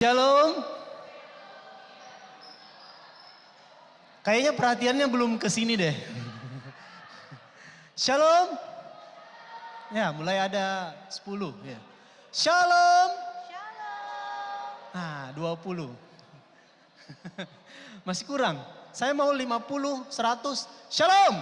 Shalom. Kayaknya perhatiannya belum ke sini deh. Shalom. Ya, mulai ada 10 ya. Shalom. Nah, 20. Masih kurang. Saya mau 50, 100. Shalom.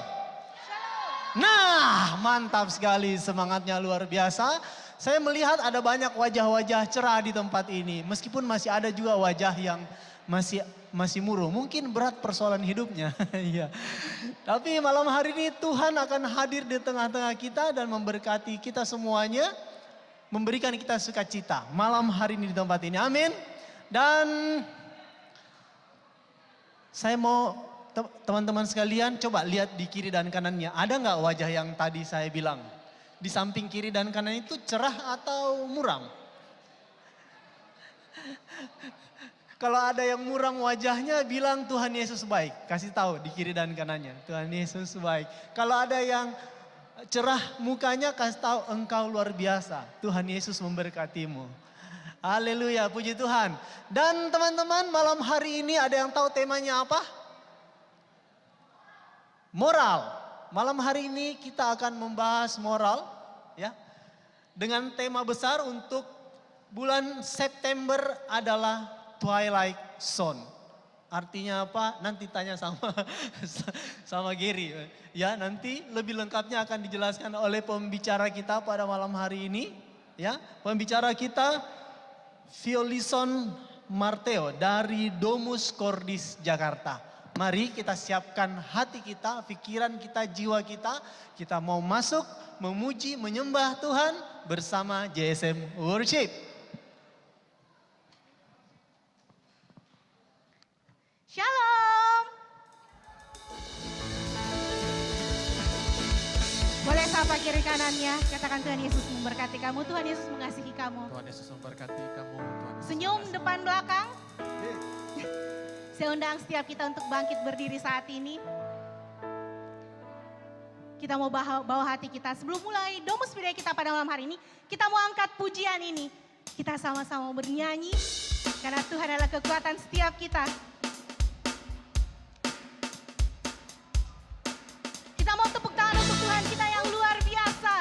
Nah, mantap sekali, semangatnya luar biasa. Saya melihat ada banyak wajah-wajah cerah di tempat ini. Meskipun masih ada juga wajah yang masih murung. Mungkin berat persoalan hidupnya. Iya. Tapi malam hari ini Tuhan akan hadir di tengah-tengah kita dan memberkati kita semuanya. Memberikan kita sukacita malam hari ini di tempat ini. Amin. Dan saya mau teman-teman sekalian coba lihat di kiri dan kanannya. Ada nggak wajah yang tadi saya bilang? Di samping kiri dan kanan itu cerah atau muram? Kalau ada yang muram wajahnya bilang Tuhan Yesus baik. Kasih tahu di kiri dan kanannya. Tuhan Yesus baik. Kalau ada yang cerah mukanya kasih tahu engkau luar biasa. Tuhan Yesus memberkatimu. Haleluya, puji Tuhan. Dan teman-teman malam hari ini ada yang tahu temanya apa? Moral. Malam hari ini kita akan membahas moral ya. Dengan tema besar untuk bulan September adalah Twilight Zone. Artinya apa? Nanti tanya sama Gary. Ya, nanti lebih lengkapnya akan dijelaskan oleh pembicara kita pada malam hari ini, ya. Pembicara kita Violison Marteo dari Domus Cordis Jakarta. Mari kita siapkan hati kita, pikiran kita, jiwa kita. Kita mau masuk, memuji, menyembah Tuhan bersama JSM Worship. Shalom. Boleh sapa kiri kanannya, katakan Tuhan Yesus memberkati kamu, Tuhan Yesus mengasihi kamu. Tuhan Yesus memberkati kamu. Tuhan Yesus Senyum mengasihi. depan belakang. Saya undang setiap kita untuk bangkit berdiri saat ini. Kita mau bawa hati kita. Sebelum mulai Domus Pidai kita pada malam hari ini, kita mau angkat pujian ini. Kita sama-sama bernyanyi, karena Tuhan adalah kekuatan setiap kita. Kita mau tepuk tangan untuk Tuhan kita yang luar biasa.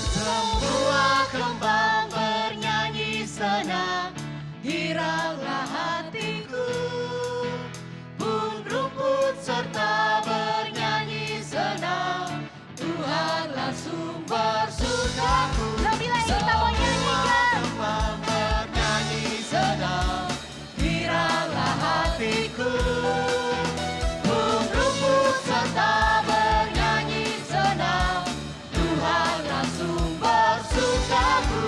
Semua kembang bernyanyi senang, giranglah hatiku. Pun rumput serta bernyanyi senang, Tuhanlah sumber sukaku. Lebih lagi kita mau nyanyikan. Kembang bernyanyi senang, Giranglah hatiku. pun rumput serta Bernyanyi senang, Tuhanlah sumber sukaku.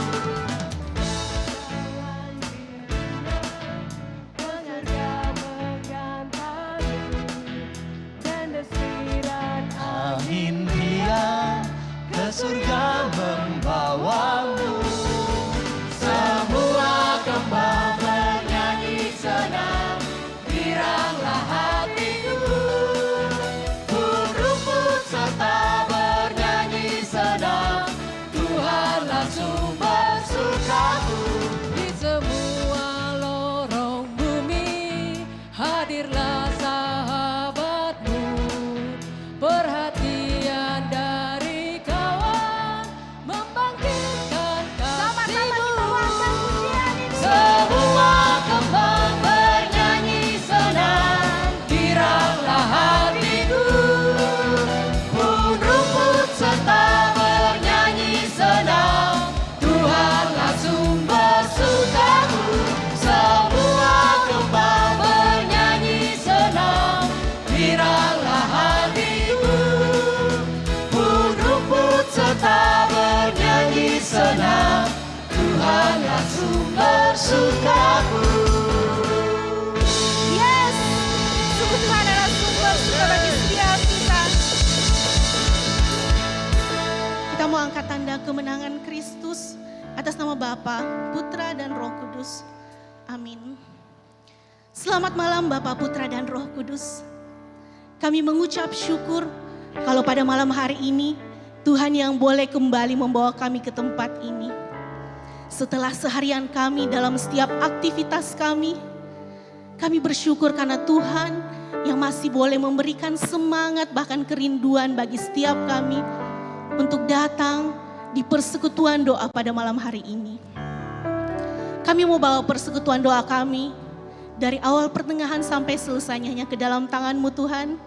angin riang ke surga membawamu. Semua kembang bernyanyi senang, Giranglah hatiku. pun rumput serta Bernyanyi senang, Tuhanlah sumber sukaku. Di semua lorong bumi hadirlah sahabatmu, perhatian dari kawan membangkitkan Sama-sama kasihmu. kita wangkan pujian ini. Semua kembang bernyanyi senang, Giranglah hatiku. pun rumput serta bernyanyi senang, Tuhanlah sumber sukaku. Semua kembang bernyanyi senang, giranglah hatiku. Pun rumput serta bernyanyi senang, Tuhanlah sumber sukaku. Yes, sungguh Tuhan adalah sumber suka bagi setiap kita. Kita mau angkat tanda kemenangan Kristus atas nama Bapa, Putra, dan Roh Kudus. Amin. Selamat malam Bapa, Putra dan Roh Kudus. Kami mengucap syukur kalau pada malam hari ini Tuhan yang boleh kembali membawa kami ke tempat ini. Setelah seharian kami dalam setiap aktivitas kami bersyukur karena Tuhan yang masih boleh memberikan semangat bahkan kerinduan bagi setiap kami untuk datang di persekutuan doa pada malam hari ini. Kami mau bawa persekutuan doa kami dari awal pertengahan sampai selesainya hanya ke dalam tangan-Mu Tuhan.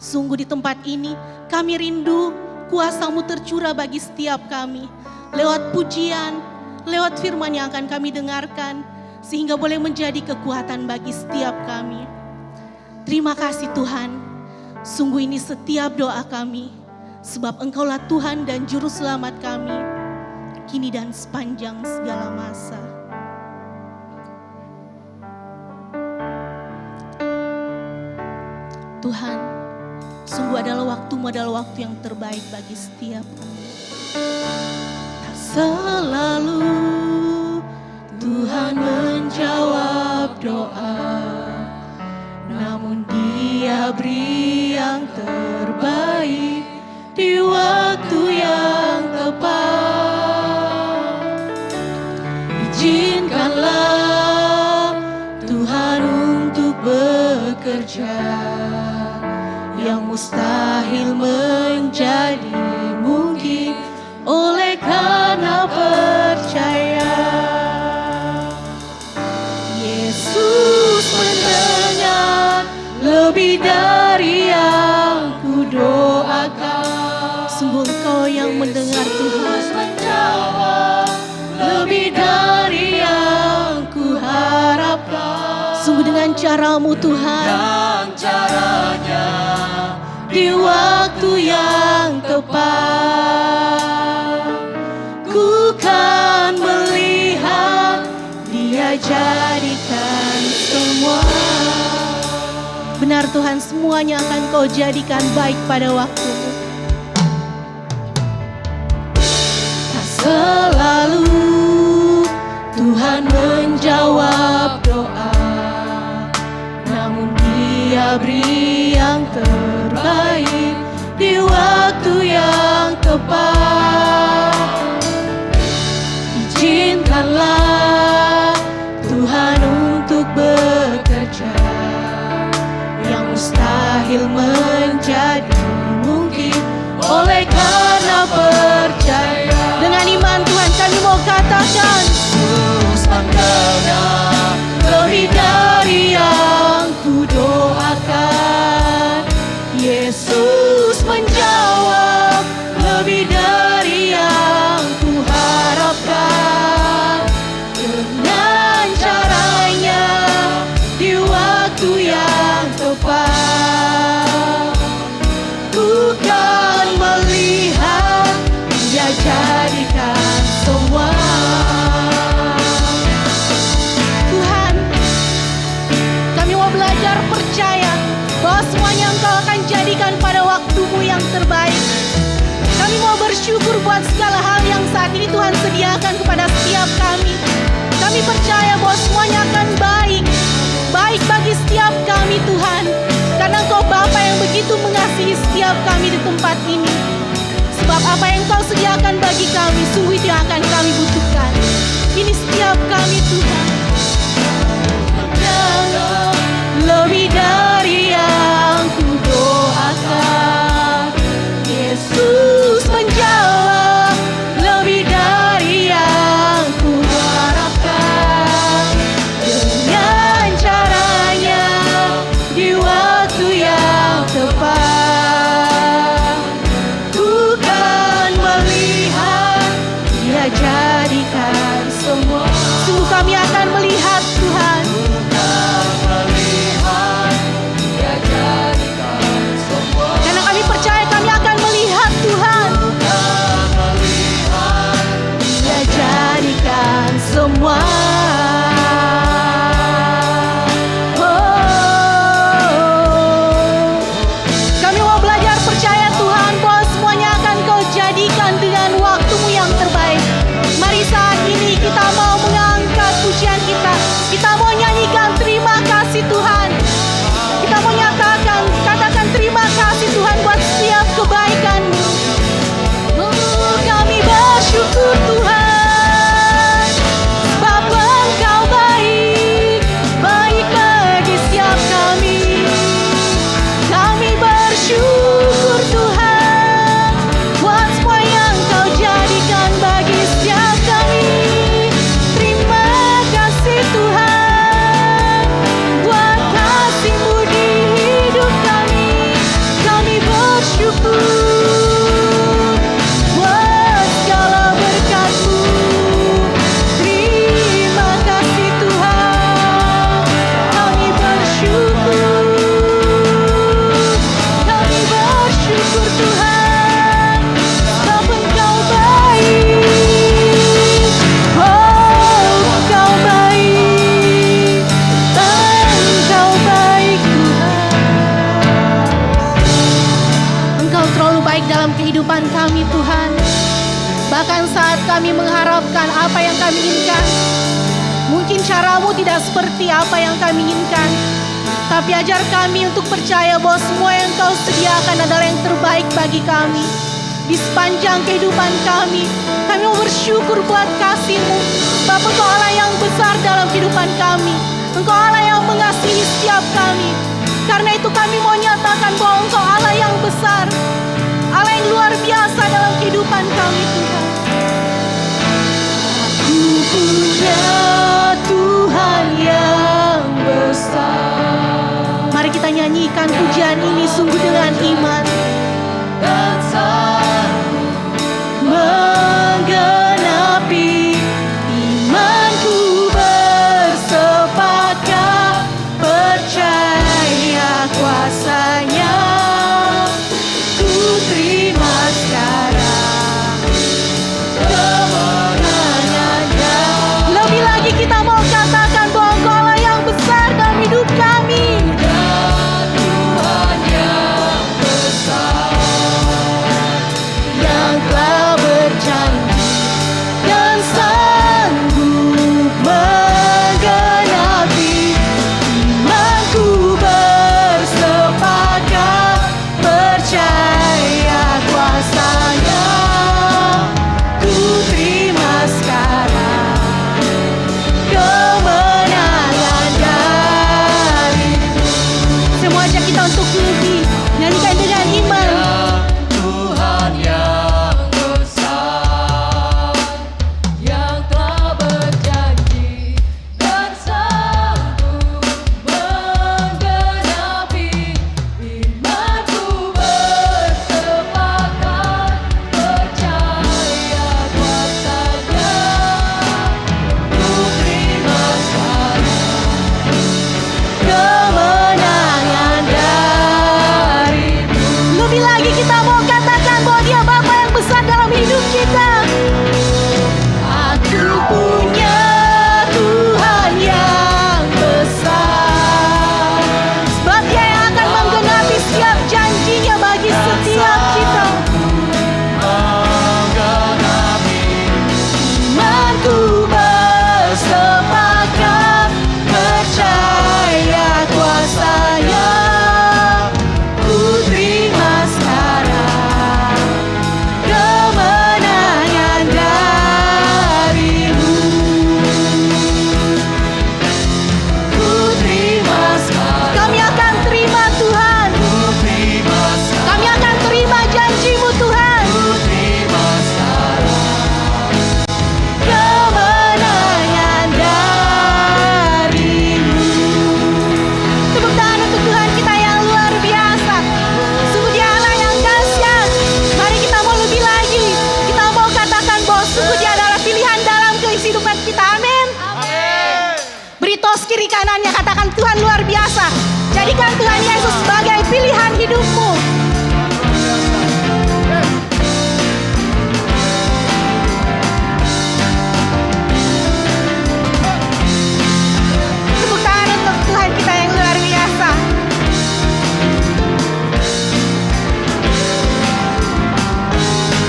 Sungguh di tempat ini kami rindu kuasa-Mu tercurah bagi setiap kami. Lewat pujian, lewat firman yang akan kami dengarkan. Sehingga boleh menjadi kekuatan bagi setiap kami. Terima kasih Tuhan. Sungguh ini setiap doa kami. Sebab Engkaulah Tuhan dan Juru Selamat kami. Kini dan sepanjang segala masa. Tuhan, sungguh adalah waktu-Mu adalah waktu yang terbaik bagi setiap kami. Tak selalu Tuhan menjawab doa, namun Dia beri yang terbaik di waktu yang tepat. Izinkanlah Tuhan untuk bekerja yang mustahil menjadi mungkin oleh karena percaya. Yesus mendengar lebih dari yang ku doakan. Sungguh Engkau yang mendengar Tuhan. Menjawab lebih dari yang ku harapkan. Sungguh dengan cara-Mu Tuhan. Dan caranya di waktu yang tepat. Ku kan melihat Dia jadikan semua. Benar Tuhan, semuanya akan Kau jadikan baik pada waktu-Mu. Tak selalu Tuhan menjawab doa, namun Dia beri yang terbaik di waktu yang tepat. Izinkanlah Tuhan untuk bekerja yang mustahil menjadi mungkin oleh karena percaya. Dengan iman Tuhan kami mau katakan, Yesus mendengar lebih dari yang ku doakan. Yesus menjawab lebih dari yang ku harapkan. Dengan caranya di waktu yang tepat, ku kan melihat Dia jadikan semua. Tuhan, kami mau belajar percaya bahwa semuanya Engkau akan jadikan pada waktu-Mu yang terbaik. Kami mau bersyukur buat segala hal yang saat ini Tuhan sediakan kepada setiap kami. Kami percaya bahwa semuanya akan baik. Baik bagi setiap kami Tuhan. Karena Engkau Bapa yang begitu mengasihi setiap kami di tempat ini. Sebab apa yang Kau sediakan bagi kami, sungguh itu yang akan kami butuhkan. Ini setiap kami Tuhan. Lebih dari yang ku doakan. Yesus menjawab lebih dari yang ku harapkan. Dengan caranya di waktu yang tepat, ku kan melihat Dia jadikan semua. Sungguh kami akan melihat Tuhan. Bahkan saat kami mengharapkan apa yang kami inginkan, mungkin caramu tidak seperti apa yang kami inginkan. Tapi ajar kami untuk percaya bahwa semua yang Kau sediakan adalah yang terbaik bagi kami. Di sepanjang kehidupan kami mau bersyukur buat kasih-Mu. Bapa, Engkau Allah yang besar dalam kehidupan kami. Engkau Allah yang mengasihi setiap kami. Karena itu kami mau nyatakan bahwa Engkau Allah yang besar, Allah yang luar biasa dalam kehidupan kami, Tuhan. Aku punya Tuhan yang besar. Mari kita nyanyikan pujian ini sungguh dengan iman. Dan Menggenapi imanku bersepakat percaya kuasa-Nya. Ku terima sekarang kemenangan-Nya. Lebih lagi kita mau katakan bahwa Engkau Allah yang besar dalam hidup kami. Tuhan yang besar, Yang telah berjanji dan sanggup menggenapi imanku bersepakat percaya kuasa-Nya. Ku terima sekarang kemenangan dari-Mu. Semua ajak kita untuk lebih nyanyikan dengan iman. Tuhan yang besar, yang telah berjanji dan sanggup menggenapi imanku bersepakat percaya kuasa-Nya. Ku terima sekarang Kemenangan dari-Mu. Lebih lagi kita mau katakan bahwa Dia Bapa yang besar dalam hidup kita. Aku punya Tuhan yang besar, sebab Dia yang akan menggenapi setiap janji-Nya bagi setiap kita. Imanku bersepakat percaya kuasa-Nya. Ku terima sekarang kemenangan dari-Mu. Ku terima sekarang. Kami akan terima Tuhan. Kami akan terima janji-Mu Tuhan. Kemenangan dari-Mu. Tepuk tangan untuk Tuhan kita yang luar biasa. Sungguh Dia Allah yang dahsyat. Mari kita mau lebih lagi. Kita mau katakan bahwa sungguh Dia adalah pilihan dalam kehidupan kita. Amin. Beri tos kiri kanannya, katakan Tuhan luar biasa. Jadikan Tuhan Yesus sebagai pilihan hidupmu. Tepuk tangan untuk Tuhan kita yang luar biasa.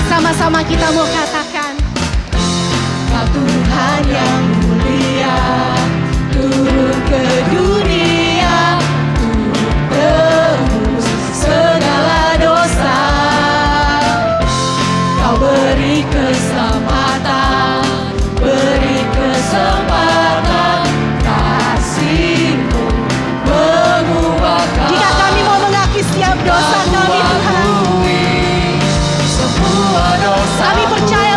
Sama-sama kita mau katakan, Tuhan yang mulia turun ke dunia untuk tebus segala dosa. Kau beri kesempatan, kasih-Mu mengubah kami. Jika kami mau mengakui setiap dosa kami, Tuhan, semua dosa kami percaya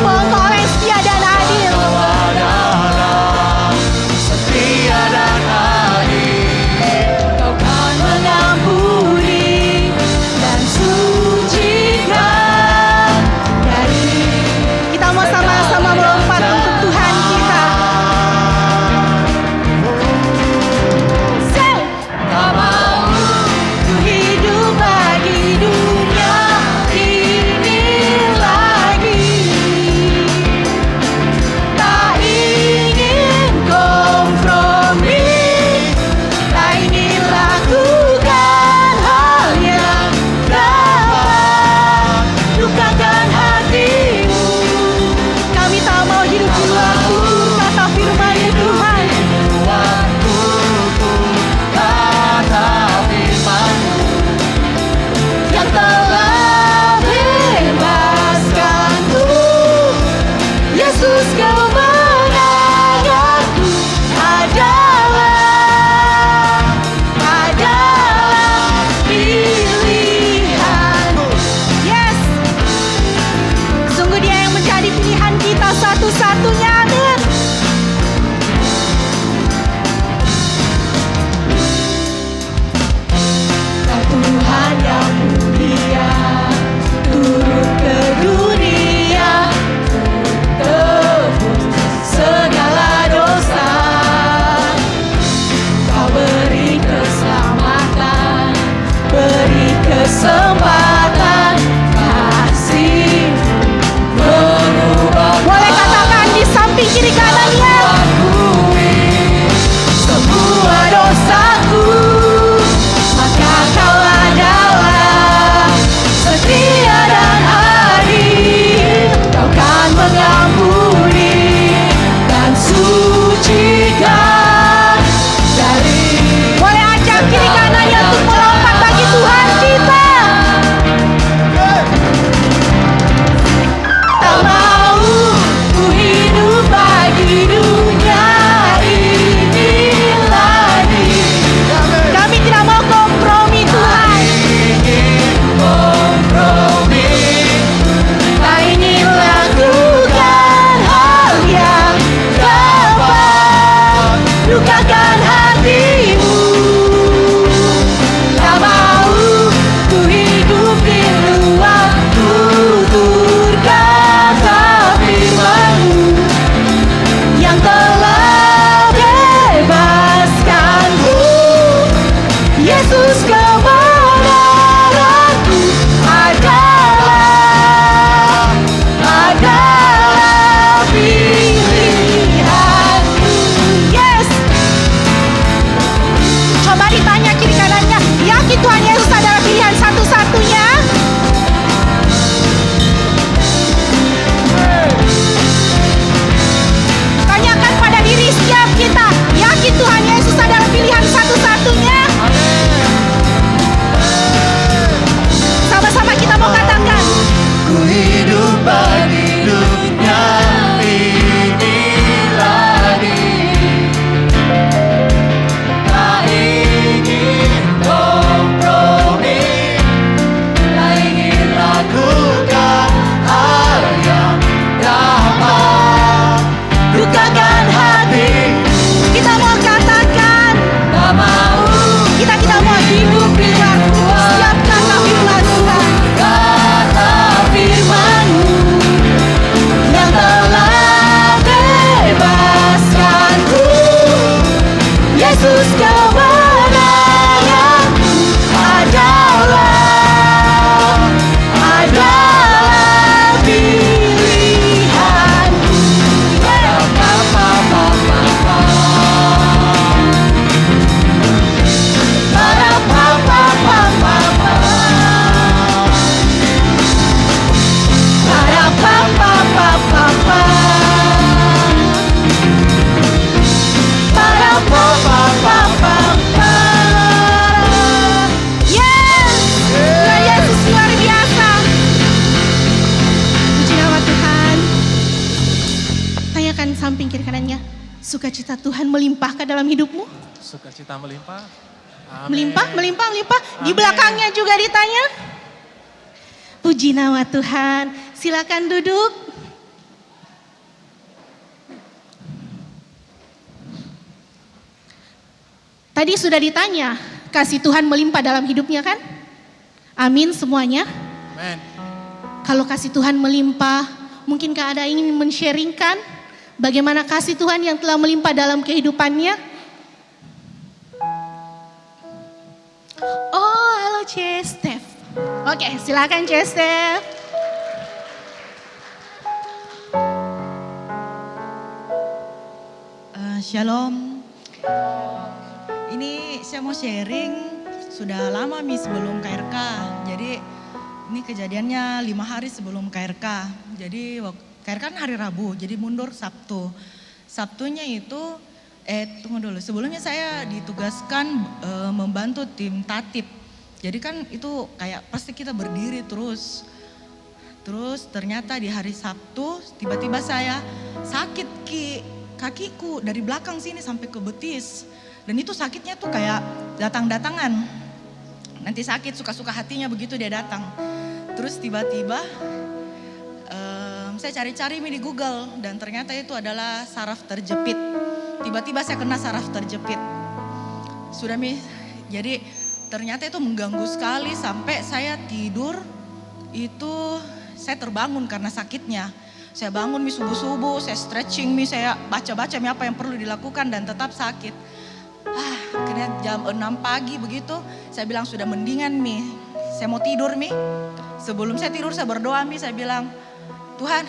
melimpahkah dalam hidupmu? Sukacita melimpah. Amin. Melimpah, melimpah, melimpah. Di Amin. belakangnya juga ditanya. Puji nama Tuhan. Silakan duduk. Tadi sudah ditanya, kasih Tuhan melimpah dalam hidupnya kan? Amin semuanya. Amin. Kalau kasih Tuhan melimpah, mungkinkah ada yang ingin men-sharingkan bagaimana kasih Tuhan yang telah melimpah dalam kehidupannya? Oh, halo Steph. Oke, silakan Steph. Shalom. Ini saya mau sharing, sudah lama sebelum KRK. Jadi ini kejadiannya 5 hari sebelum KRK. Jadi KRK kan hari Rabu, jadi mundur Sabtu. Sabtunya itu, tunggu dulu. Sebelumnya saya ditugaskan membantu tim tatip. Jadi kan itu kayak pasti kita berdiri terus. Terus ternyata di hari Sabtu tiba-tiba saya sakit kakiku dari belakang sini sampai ke betis. Dan itu sakitnya tuh kayak datang-datangan. Nanti sakit suka-suka hatinya begitu dia datang. Terus tiba-tiba saya cari-cari di Google dan ternyata itu adalah saraf terjepit. Tiba-tiba saya kena saraf terjepit. Sudah jadi ternyata itu mengganggu sekali sampai saya tidur itu saya terbangun karena sakitnya. Saya bangun subuh-subuh, saya stretching saya baca-baca apa yang perlu dilakukan dan tetap sakit. Akhirnya jam 6 pagi begitu, saya bilang sudah mendingan saya mau tidur Sebelum saya tidur saya berdoa saya bilang, Tuhan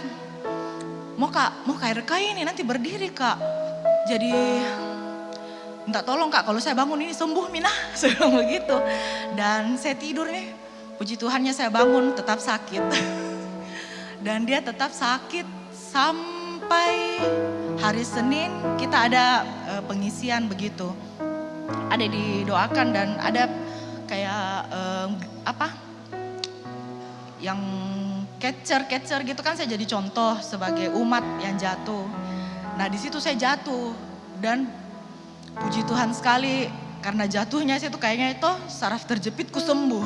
mau KRK ini nanti berdiri Kak. Jadi minta tolong Kak kalau saya bangun ini sembuh saya bilang begitu. Dan saya tidur puji Tuhannya saya bangun tetap sakit. Dan dia tetap sakit sampai hari Senin kita ada pengisian begitu. Ada didoakan dan ada kayak yang catcher gitu kan, saya jadi contoh sebagai umat yang jatuh. Nah di situ saya jatuh dan puji Tuhan sekali karena jatuhnya saya tuh kayaknya itu saraf terjepitku sembuh.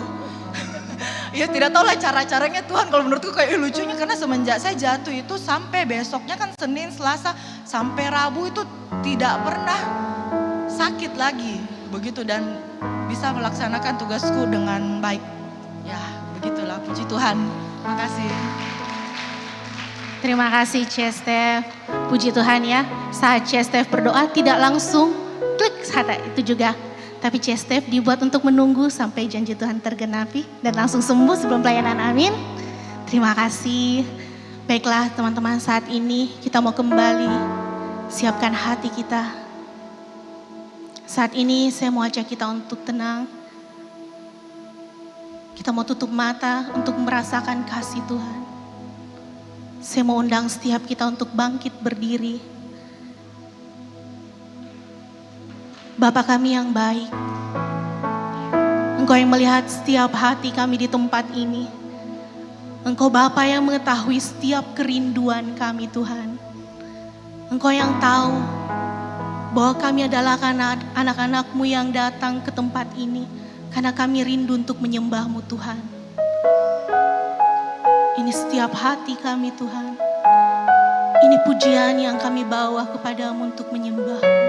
Ya tidak tahu lah cara-caranya Tuhan, kalau menurutku kayak lucunya karena semenjak saya jatuh itu sampai besoknya kan Senin, Selasa, sampai Rabu itu tidak pernah sakit lagi begitu dan bisa melaksanakan tugasku dengan baik. Ya begitulah, puji Tuhan. Terima kasih. Terima kasih Steph. Puji Tuhan ya, saat Steph berdoa tidak langsung klik kata itu juga. Tapi Steph dibuat untuk menunggu sampai janji Tuhan tergenapi dan langsung sembuh sebelum pelayanan, amin. Terima kasih. Baiklah teman-teman, saat ini kita mau kembali siapkan hati kita. Saat ini saya mau ajak kita untuk tenang. Kita mau tutup mata untuk merasakan kasih Tuhan. Saya mau undang setiap kita untuk bangkit berdiri. Bapa kami yang baik, Engkau yang melihat setiap hati kami di tempat ini. Engkau Bapa yang mengetahui setiap kerinduan kami Tuhan. Engkau yang tahu bahwa kami adalah anak-anak-Mu yang datang ke tempat ini karena kami rindu untuk menyembah-Mu Tuhan. Ini setiap hati kami Tuhan. Ini pujian yang kami bawa kepadamu untuk menyembah.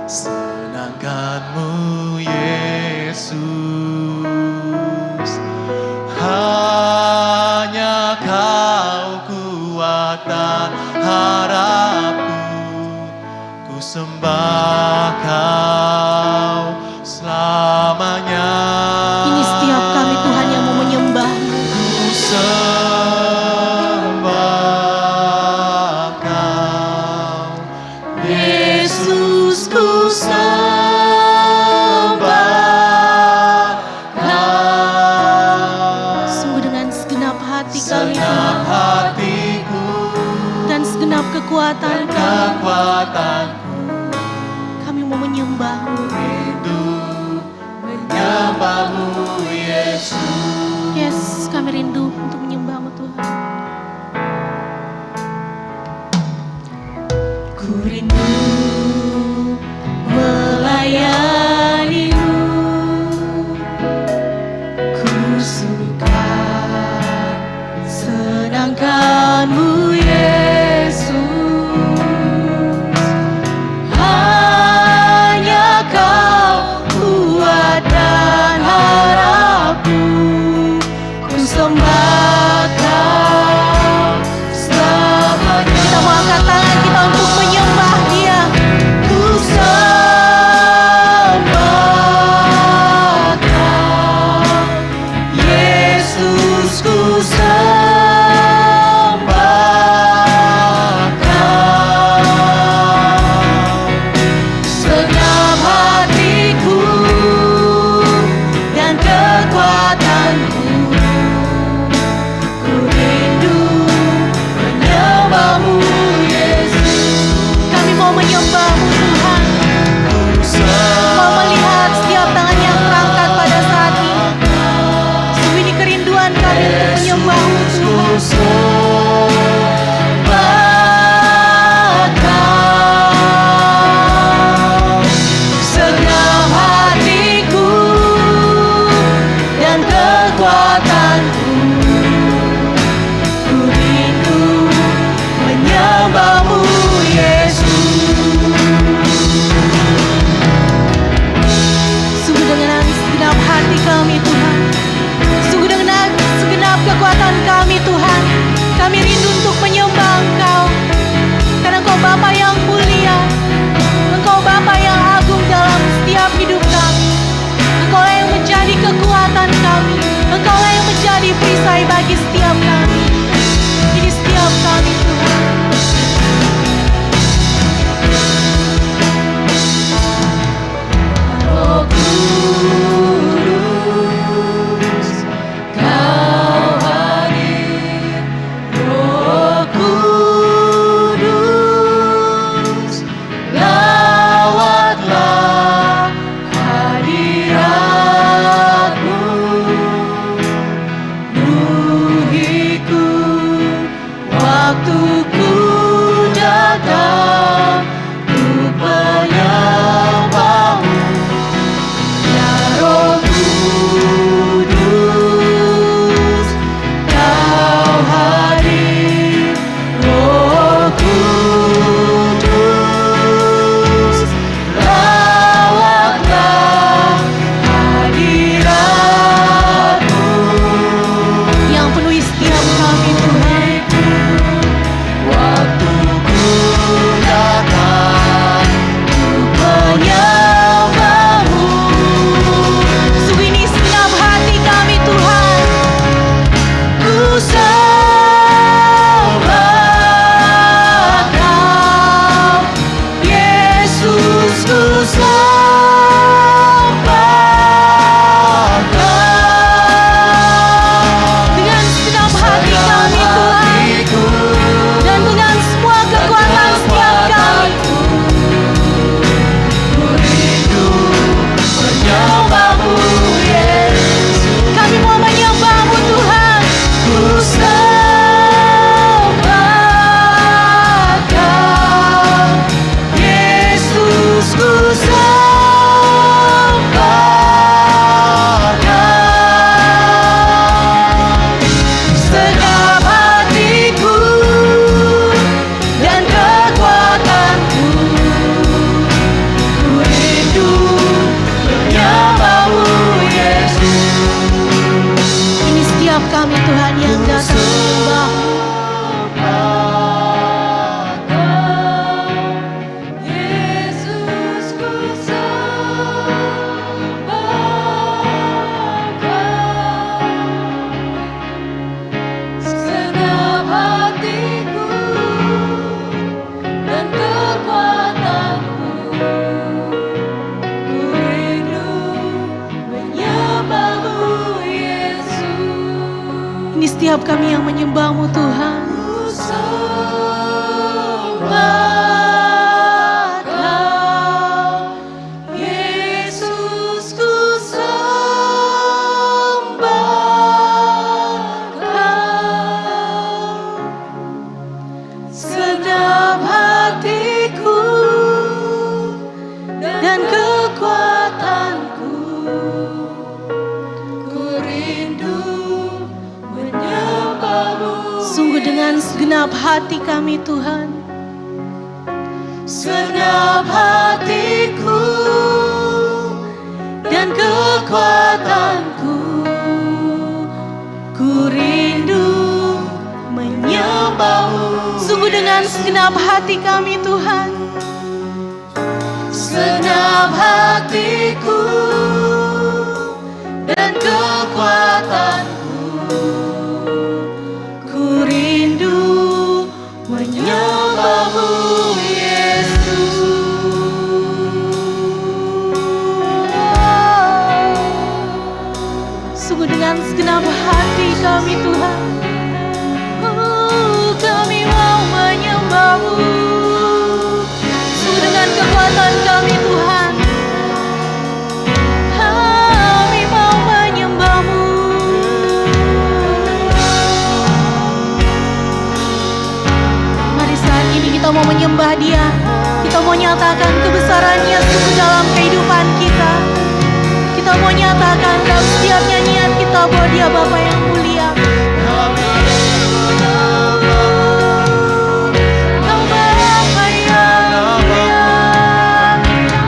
Senangkanmu Yesus, hanya harapku, ku sembah Kau selamanya. Ini setiap kami Tuhan yang mau menyembah-Mu. Ku sembah Kau, Yesus, ku sembah Kau. Sungguh dengan segenap hati kami Segenap hatiku dan segenap kekuatan dan kami, kekuatanku, kami mau menyembah-Mu. rindu menyembah-Mu, Yesus. Yes, kami rindu untuk menyembah-Mu Tuhan. Ku rindu melayani-Mu, ku suka senangkan-Mu Yesus. Hanya Kau kuat dan harapku, ku sembah Kau selamanya. Kita mau angkat tangan kita untuk menyembah Dia. Setiap kami yang menyembah-Mu Tuhan. Sembah Kau, Yesus, ku sembah Kau. Segenap hatiku dan kekuatanku, ku rindu menyembah-Mu. Sungguh dengan segenap hati kami Tuhan, segenap hatiku dan kekuatanku, ku rindu menyembah-Mu. Sungguh dengan segenap hati kami Tuhan, segenap hatiku dan kekuatanku, ku rindu menyembah-Mu Yesus. Sungguh dengan segenap hati kami Tuhan, kami mau menyembah-Mu. Sungguh dengan kekuatan kami Tuhan, kami mau menyembah-Mu. Mari saat ini kita mau menyembah Dia. Kita mau nyatakan kebesaran-Nya sungguh dalam kehidupan kita. Kita mau nyatakan dalam setiap nyanyian kita bahwa Dia Bapa yang mulia. Engkau Bapa yang mulia,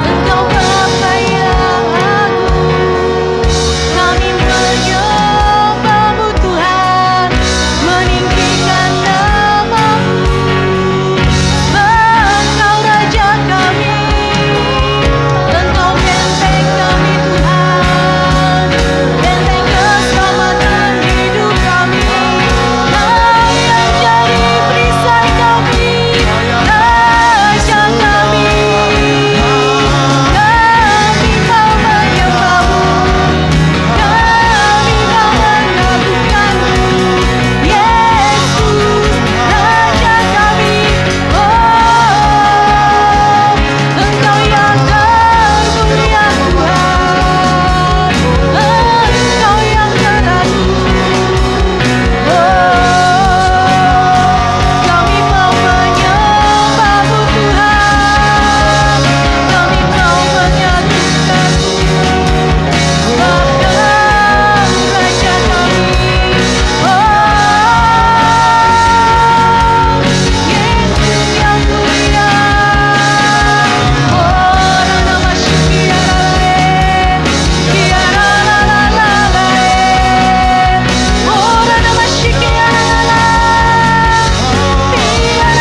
Engkau Bapa yang agung. Kami menyembah-Mu Tuhan, meninggikan nama-Mu. Engkau Raja kami, Engkau benteng kami Tuhan, benteng keselamatan hidup kami. Kau yang jadi perisai kami, Raja kami. Kami mau menyembah-Mu, kami mau mengagungkan-Mu, Yesus, Raja kami. Engkau yang termulia Tuhan, Engkau yang teragung. Kami mau menyembah-Mu Tuhan, kami mau mengagungkan-Mu, Bapa Raja kami. Yesus yang mulia. Nama Shikiaralae, Kiaralalalalae. Nama Shikiaralae,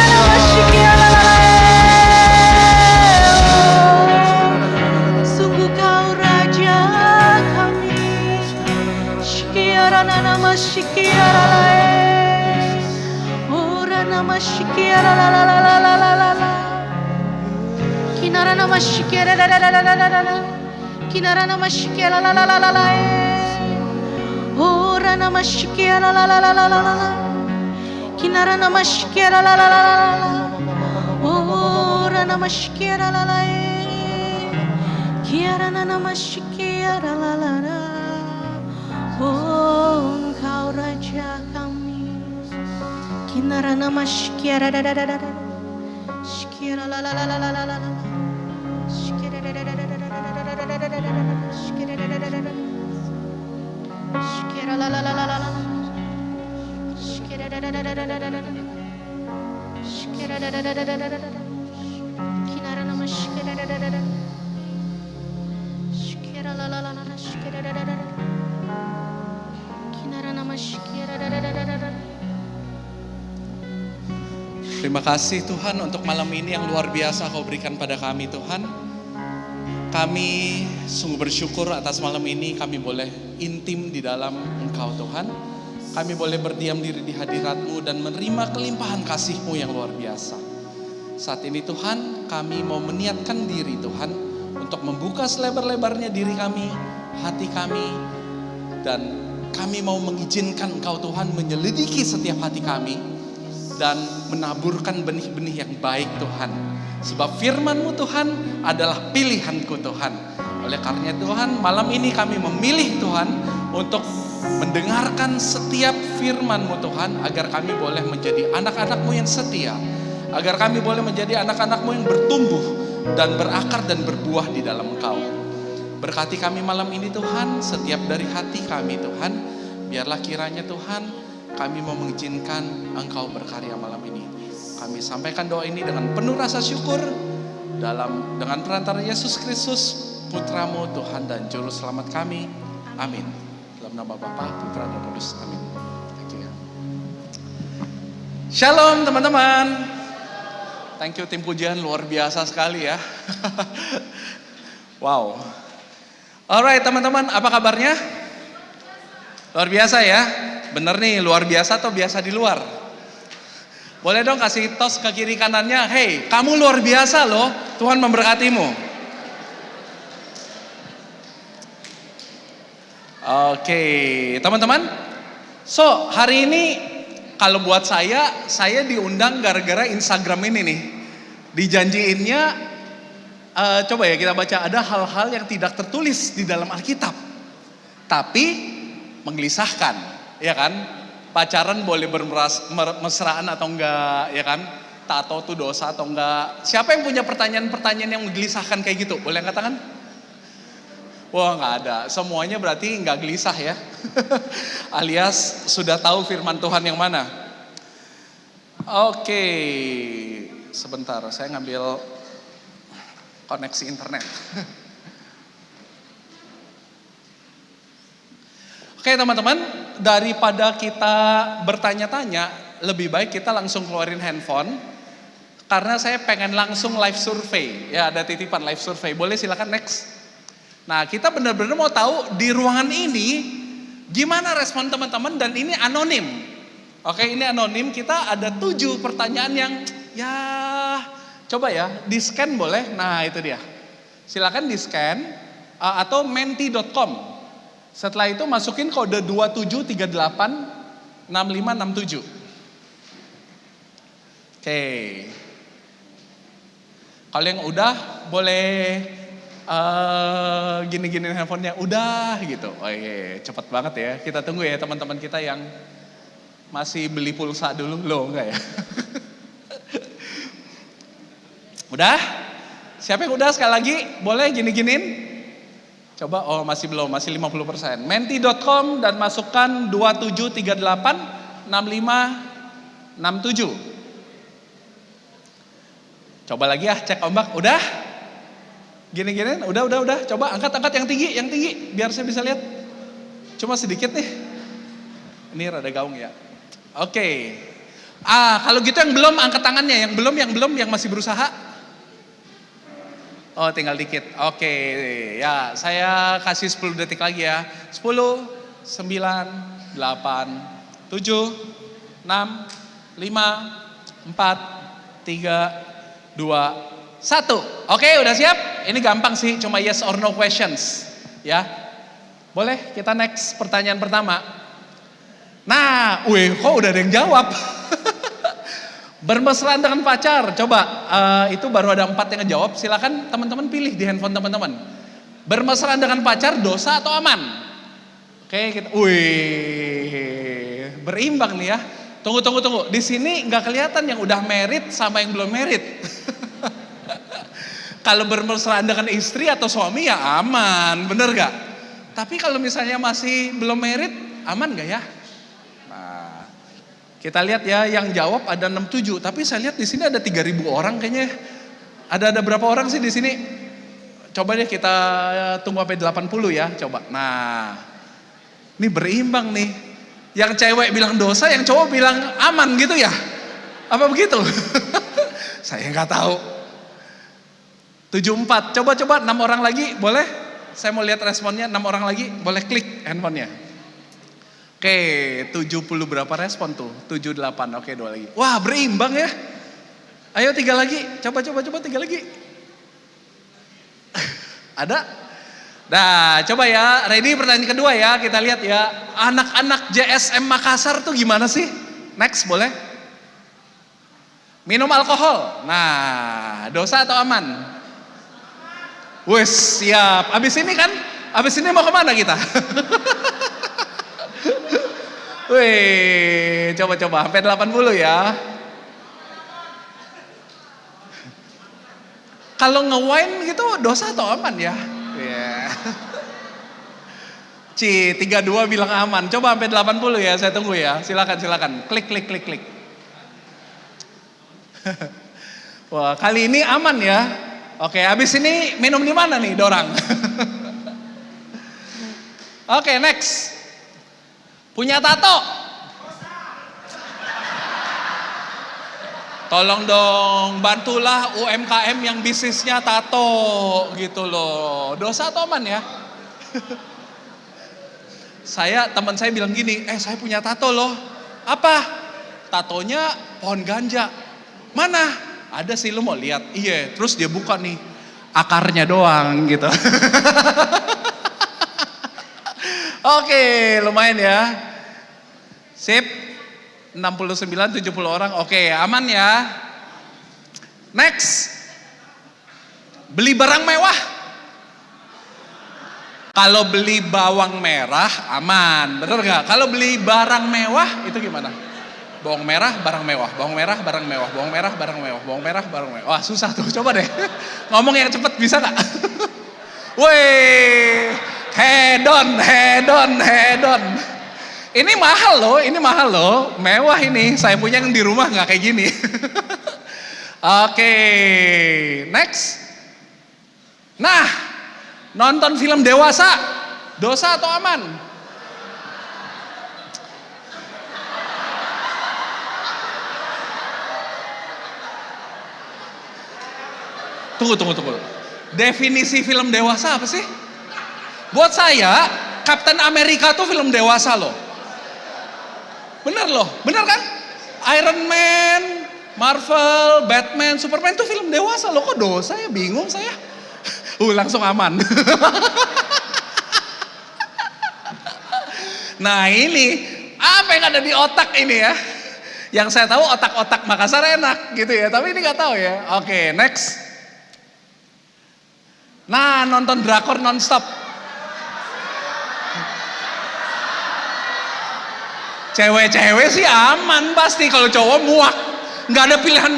nama Shikiaralae. Sungguh Kau Raja kami, Shikiarana nama Shikiaralae. Nama Shikiaralalalalalalala. Kinara nama Shikiaralalalalalalala. Kinara nama Shikiaralalalalalalala. Ora nama Shikiaralalalalalalala. Kinara nama Shikiaralalalala. Ora nama Shikiaralalalala. Kiara nama Shikiaralalala. Oh Engkau Raja kami. Kinara nama Shikiaralalalala. Shikiaralalalala. Terima kasih Tuhan untuk malam ini yang luar biasa Kau berikan pada kami Tuhan. Kami sungguh bersyukur atas malam ini kami boleh intim di dalam Engkau Tuhan. Kami boleh berdiam diri di hadirat-Mu dan menerima kelimpahan kasih-Mu yang luar biasa. Saat ini Tuhan kami mau meniatkan diri Tuhan untuk membuka selebar-lebarnya diri kami, hati kami, dan kami mau mengizinkan Engkau Tuhan menyelidiki setiap hati kami dan menaburkan benih-benih yang baik Tuhan. Sebab firman-Mu Tuhan adalah pilihanku Tuhan. Oleh karena Tuhan, malam ini kami memilih Tuhan untuk mendengarkan setiap firman-Mu Tuhan, agar kami boleh menjadi anak-anak-Mu yang setia, agar kami boleh menjadi anak-anak-Mu yang bertumbuh dan berakar dan berbuah di dalam Engkau. Berkati kami malam ini Tuhan, setiap dari hati kami Tuhan. Biarlah kiranya Tuhan, kami mau mengizinkan Engkau berkarya malam ini. Kami sampaikan doa ini dengan penuh rasa syukur dengan perantara Yesus Kristus, Putra-Mu Tuhan dan Juru Selamat kami. Amin. Dalam nama Bapa, Putra dan Roh Kudus. Amin. Thank you. Shalom teman-teman. Thank you tim pujian, luar biasa sekali ya. Wow. Alright teman-teman, apa kabarnya? Luar biasa ya. Bener nih, luar biasa atau biasa di luar? Boleh dong kasih tos ke kiri kanannya. Hey, kamu luar biasa loh. Tuhan memberkatimu. Oke, teman-teman. So, hari ini kalau buat saya diundang gara-gara Instagram ini nih. Dijanjiinnya, coba ya kita baca, ada hal-hal yang tidak tertulis di dalam Alkitab. Tapi menggelisahkan, ya kan? Pacaran boleh bermesraan atau enggak, ya kan? Tato itu dosa atau enggak? Siapa yang punya pertanyaan-pertanyaan yang menggelisahkan kayak gitu? Boleh angkat tangan? Wah, nggak ada. Semuanya berarti nggak gelisah ya. Alias sudah tahu firman Tuhan yang mana. Oke, sebentar saya ngambil koneksi internet. Oke teman-teman, daripada kita bertanya-tanya, lebih baik kita langsung keluarin handphone. Karena saya pengen langsung live survey. Ya, ada titipan live survey. Boleh silakan next. Nah, kita benar-benar mau tahu di ruangan ini gimana respon teman-teman, dan ini anonim. Oke, ini anonim. Kita ada 7 pertanyaan yang ya coba ya di-scan boleh. Nah, itu dia. Silakan di-scan atau menti.com. Setelah itu masukin kode 27386567. Oke. Kalau yang udah boleh gini-gini handphonenya udah gitu. Oke, cepet banget ya. Kita tunggu ya teman-teman kita yang masih beli pulsa dulu. Loh, enggak ya? Udah? Siapa yang udah sekali lagi? Boleh gini-giniin? Coba, oh masih belum, masih 50%. Menti.com dan masukkan 27386567. Coba lagi ya, cek ombak. Udah? Gini-gini, udah. Coba angkat yang tinggi, biar saya bisa lihat. Cuma sedikit nih. Ini rada gaung ya. Oke. Kalau gitu yang belum angkat tangannya, yang belum, yang masih berusaha. Oh, tinggal dikit. Oke, ya saya kasih 10 detik lagi ya. 10, 9, 8, 7, 6, 5, 4, 3, 2, 1. Oke, udah siap? Ini gampang sih, cuma yes or no questions. Ya, boleh kita next pertanyaan pertama. Nah, kok udah ada yang jawab? Bermesraan dengan pacar, coba itu baru ada 4 yang ngejawab. Silakan teman-teman pilih di handphone teman-teman. Bermesraan dengan pacar dosa atau aman? Oke, kita, berimbang nih ya. Tunggu. Di sini nggak kelihatan yang udah married sama yang belum married. Kalau bermesraan dengan istri atau suami ya aman, bener gak? Tapi kalau misalnya masih belum married, aman gak ya? Nah, kita lihat ya, yang jawab ada 67, tapi saya lihat di sini ada 3.000 orang kayaknya. Ada berapa orang sih di sini? Coba deh kita tunggu sampai 80 ya, coba. Nah, ini berimbang nih. Yang cewek bilang dosa, yang cowok bilang aman gitu ya? Apa begitu? Saya nggak tahu. 74, coba 6 orang lagi, boleh? Saya mau lihat responnya, 6 orang lagi, boleh klik handphonenya. Oke, 70 berapa respon tuh? 78, oke 2 lagi. Wah, berimbang ya. Ayo 3 lagi, coba 3 lagi. Ada? Nah, coba ya, ready pertanyaan kedua ya, kita lihat ya. Anak-anak JSM Makassar tuh gimana sih? Next, boleh? Minum alkohol. Nah, dosa atau aman? Wes, siap. Abis ini mau kemana kita? Wih, coba-coba, sampai 80 ya. Kalau nge-wine gitu dosa atau aman ya? Yeah. 32 bilang aman. Coba sampai 80 ya, saya tunggu ya. Silakan. Klik. Wah, kali ini aman ya. Oke, habis ini minum di mana nih, dorang? Oke, next. Punya tato? Tolong dong, bantulah UMKM yang bisnisnya tato gitu loh. Dosa atau aman ya? Teman saya bilang gini, saya punya tato loh. Apa? Tatonya pohon ganja. Mana? Ada sih, lu mau lihat? Iya, terus dia buka nih, akarnya doang gitu. Oke, lumayan ya. Sip, 69, 70 orang. Oke, aman ya. Next. Beli barang mewah. Kalau beli bawang merah aman, betul nggak? Kalau beli barang mewah itu gimana? Bawang merah, barang mewah. Bawang merah, barang mewah. Bawang merah, barang mewah. Bawang merah, barang mewah. Wah, susah tuh. Coba deh. Ngomong yang cepet bisa nggak? Woi, hedon. Ini mahal loh. Mewah ini. Saya punya yang di rumah nggak kayak gini. Oke, next. Nah, nonton film dewasa, dosa atau aman? Tunggu. Definisi film dewasa apa sih? Buat saya, Captain America tuh film dewasa loh. Bener kan? Iron Man, Marvel, Batman, Superman tuh film dewasa loh. Kok dosa ya? Bingung saya. Langsung aman. Nah ini, apa yang ada di otak ini ya? Yang saya tahu otak-otak Makassar enak gitu ya, tapi ini gak tahu ya. Oke, next. Nah, nonton drakor nonstop. Cewek-cewek sih aman pasti, kalau cowok muak. Nggak ada pilihan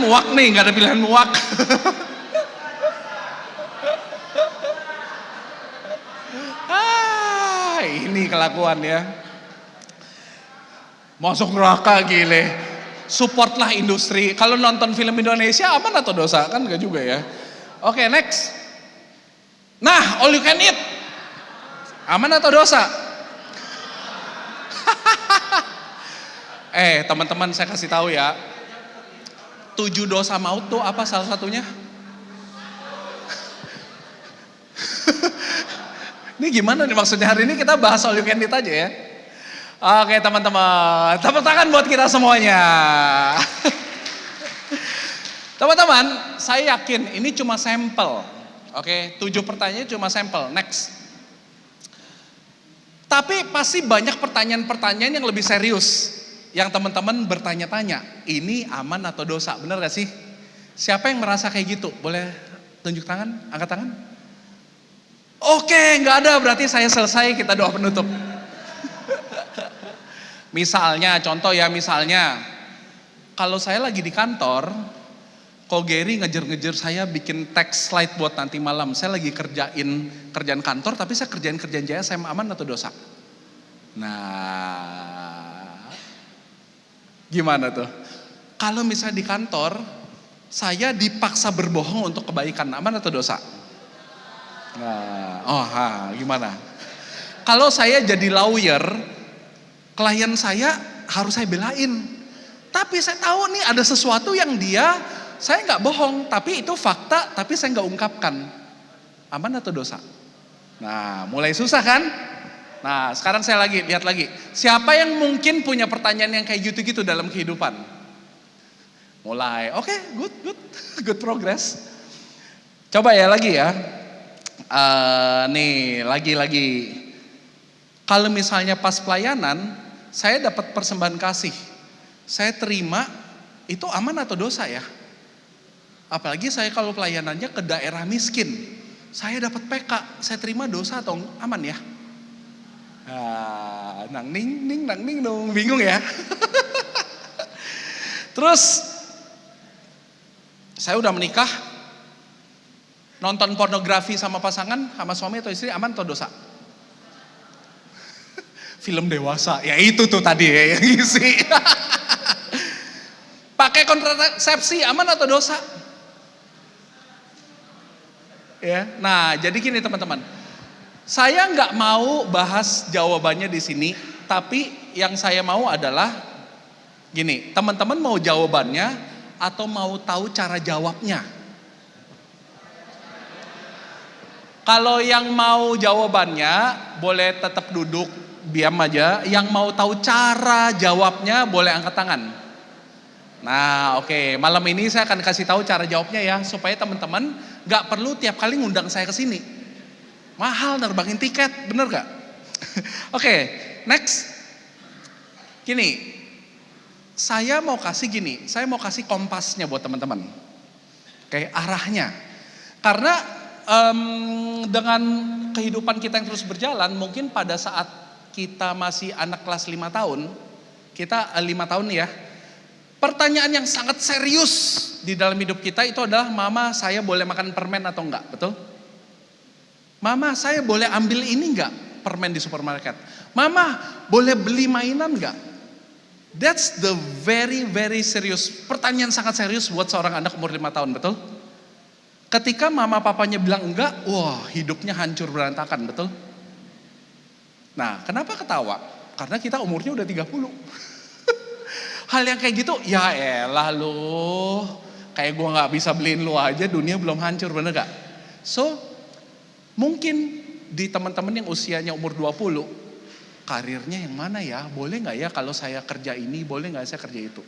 muak. Ini kelakuan ya. Masuk neraka gile. Supportlah industri. Kalau nonton film Indonesia aman atau dosa? Kan enggak juga ya. Oke, next. Nah, all you can eat. Aman atau dosa? Teman-teman saya kasih tahu ya. 7 dosa maut tuh apa salah satunya? Ini gimana nih maksudnya, hari ini kita bahas all you can eat aja ya. Oke teman-teman, tepuk tangan buat kita semuanya. Teman-teman, saya yakin ini cuma sampel. Oke, 7 pertanyaan cuma sampel. Next. Tapi pasti banyak pertanyaan-pertanyaan yang lebih serius. Yang teman-teman bertanya-tanya, ini aman atau dosa? Benar gak sih? Siapa yang merasa kayak gitu? Boleh tunjuk tangan, angkat tangan? Oke, gak ada, berarti saya selesai, kita doa penutup. Contoh ya, kalau saya lagi di kantor, Ko Gary ngejar-ngejar saya bikin text slide buat nanti malam. Saya lagi kerjaan kantor, tapi saya kerjaan JSM, aman atau dosa? Nah, gimana tuh? Kalau misalnya di kantor, saya dipaksa berbohong untuk kebaikan, aman atau dosa? Nah, gimana? Kalau saya jadi lawyer, klien saya harus saya belain. Tapi saya tahu nih ada sesuatu yang saya nggak bohong, tapi itu fakta, tapi saya nggak ungkapkan. Aman atau dosa? Nah, mulai susah kan? Nah, sekarang saya lihat lagi. Siapa yang mungkin punya pertanyaan yang kayak gitu-gitu dalam kehidupan? Mulai, oke, good progress. Coba ya lagi ya. Nih, lagi-lagi. Kalau misalnya pas pelayanan, saya dapat persembahan kasih. Saya terima, itu aman atau dosa ya? Apalagi saya kalau pelayanannya ke daerah miskin. Saya dapat PK, saya terima dosa atau aman ya? Nang ning dong, bingung ya. Terus, saya udah menikah, nonton pornografi sama pasangan, sama suami atau istri, aman atau dosa? Film dewasa, ya itu tuh tadi ya yang isi. Pakai kontrasepsi, aman atau dosa? Ya, nah jadi gini teman-teman, saya nggak mau bahas jawabannya di sini, tapi yang saya mau adalah gini, teman-teman mau jawabannya atau mau tahu cara jawabnya? Kalau yang mau jawabannya boleh tetap duduk, diam aja. Yang mau tahu cara jawabnya boleh angkat tangan. Nah oke, malam ini saya akan kasih tahu cara jawabnya ya, supaya teman-teman gak perlu tiap kali ngundang saya ke sini. Mahal nerbangin tiket, bener gak? Oke, next. Gini, saya mau kasih kompasnya buat teman-teman. Oke, arahnya. Karena dengan kehidupan kita yang terus berjalan, mungkin pada saat kita masih anak kelas 5 tahun, kita 5 tahun nih ya, pertanyaan yang sangat serius di dalam hidup kita itu adalah, mama saya boleh makan permen atau enggak, betul? Mama saya boleh ambil ini enggak, permen di supermarket? Mama boleh beli mainan enggak? That's the very serious, pertanyaan sangat serius buat seorang anak umur 5 tahun, betul? Ketika mama papanya bilang enggak, wah hidupnya hancur berantakan, betul? Nah kenapa ketawa? Karena kita umurnya udah 30. Hal yang kayak gitu, ya elah lu, kayak gua gak bisa beliin lu aja, dunia belum hancur, bener gak? So, mungkin di teman-teman yang usianya umur 20, karirnya yang mana ya? Boleh gak ya kalau saya kerja ini, boleh gak saya kerja itu?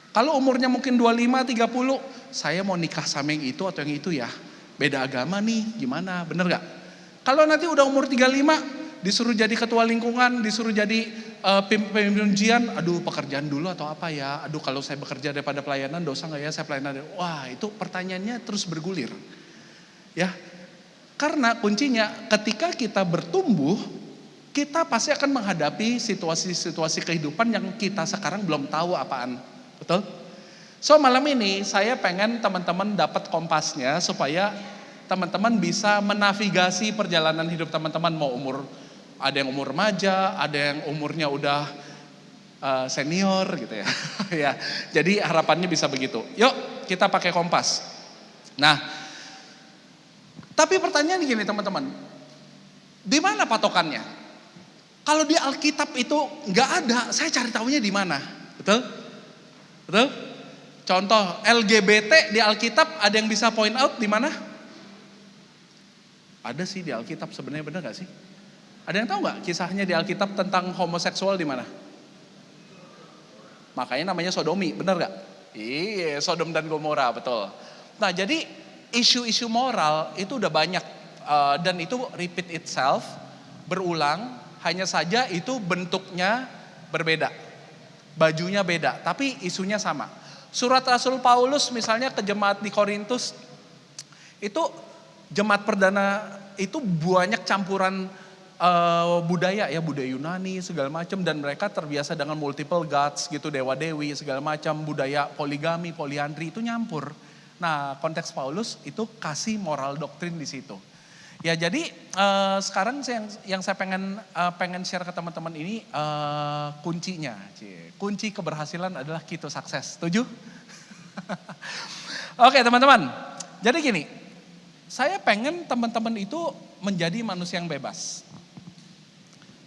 Kalau umurnya mungkin 25, 30, saya mau nikah sama yang itu atau yang itu ya? Beda agama nih, gimana? Bener gak? Kalau nanti udah umur 35, disuruh jadi ketua lingkungan, disuruh jadi pemimpin ujian, aduh pekerjaan dulu atau apa ya? Aduh kalau saya bekerja daripada pelayanan, dosa gak ya saya pelayanan? Wah itu pertanyaannya terus bergulir. Ya, karena kuncinya ketika kita bertumbuh, kita pasti akan menghadapi situasi-situasi kehidupan yang kita sekarang belum tahu apaan. Betul? So malam ini saya pengen teman-teman dapat kompasnya supaya teman-teman bisa menavigasi perjalanan hidup teman-teman, mau ada yang umur remaja, ada yang umurnya udah senior gitu ya. Ya, jadi harapannya bisa begitu. Yuk kita pakai kompas. Nah, tapi pertanyaan gini teman-teman, di mana patokannya? Kalau di Alkitab itu nggak ada, saya cari tahunya di mana? Betul? Betul? Contoh LGBT di Alkitab ada yang bisa point out di mana? Ada sih di Alkitab sebenarnya, benar gak sih? Ada yang tahu nggak kisahnya di Alkitab tentang homoseksual di mana? Makanya namanya sodomi, benar gak? Iya, Sodom dan Gomora, betul. Nah jadi isu-isu moral itu udah banyak dan itu repeat itself, berulang, hanya saja itu bentuknya berbeda, bajunya beda, tapi isunya sama. Surat Rasul Paulus misalnya ke jemaat di Korintus, itu jemaat perdana itu banyak campuran budaya ya, budaya Yunani segala macam, dan mereka terbiasa dengan multiple gods gitu, dewa-dewi segala macam, budaya poligami, poliandri itu nyampur. Nah, konteks Paulus itu kasih moral doktrin di situ. Ya, jadi sekarang yang saya pengen share ke teman-teman ini kuncinya. Kunci keberhasilan adalah key to success. Setuju? Oke, teman-teman. Jadi gini, saya pengen teman-teman itu menjadi manusia yang bebas.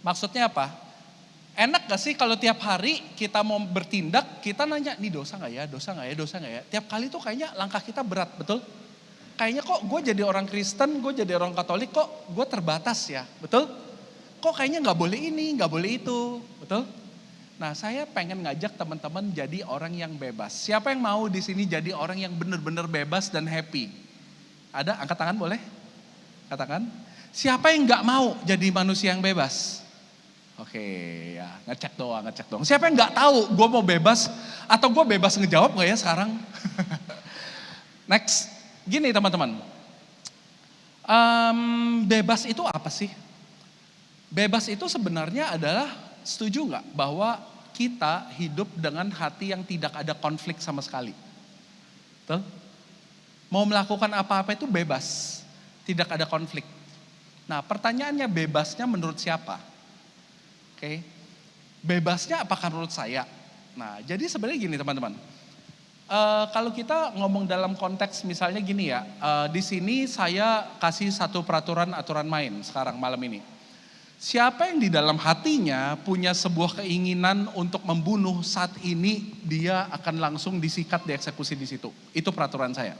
Maksudnya apa? Enak gak sih kalau tiap hari kita mau bertindak, kita nanya, nih dosa gak ya, dosa gak ya, dosa gak ya. Tiap kali tuh kayaknya langkah kita berat, betul? Kayaknya kok gue jadi orang Kristen, gue jadi orang Katolik, kok gue terbatas ya, betul? Kok kayaknya gak boleh ini, gak boleh itu, betul? Nah saya pengen ngajak teman-teman jadi orang yang bebas. Siapa yang mau di sini jadi orang yang benar-benar bebas dan happy? Ada? Angkat tangan boleh? Katakan, siapa yang nggak mau jadi manusia yang bebas? Oke, ya ngecek doang. Siapa yang nggak tahu gue mau bebas atau gue bebas ngejawab nggak ya sekarang? Next, gini teman-teman. Bebas itu apa sih? Bebas itu sebenarnya adalah, setuju nggak bahwa kita hidup dengan hati yang tidak ada konflik sama sekali? Betul? Mau melakukan apa-apa itu bebas, tidak ada konflik. Nah pertanyaannya, bebasnya menurut siapa? Oke, bebasnya apakah menurut saya? Nah jadi sebenarnya gini teman-teman. Kalau kita ngomong dalam konteks misalnya gini ya, di sini saya kasih satu aturan main sekarang malam ini. Siapa yang di dalam hatinya punya sebuah keinginan untuk membunuh, saat ini dia akan langsung disikat, dieksekusi di situ. Itu peraturan saya.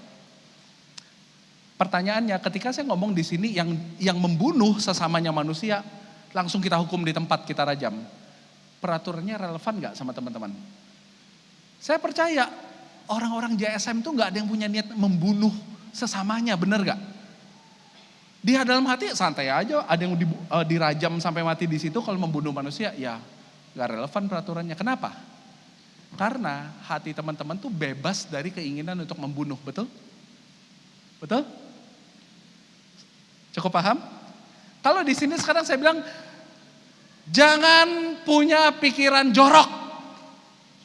Pertanyaannya, ketika saya ngomong di sini yang membunuh sesamanya manusia, langsung kita hukum di tempat, kita rajam. Peraturannya relevan nggak sama teman-teman? Saya percaya orang-orang JSM itu nggak ada yang punya niat membunuh sesamanya, bener nggak? Dia dalam hati santai aja, ada yang dirajam sampai mati di situ. Kalau membunuh manusia, ya nggak relevan peraturannya. Kenapa? Karena hati teman-teman tuh bebas dari keinginan untuk membunuh, betul? Betul? Cukup paham? Kalau di sini sekarang saya bilang, jangan punya pikiran jorok.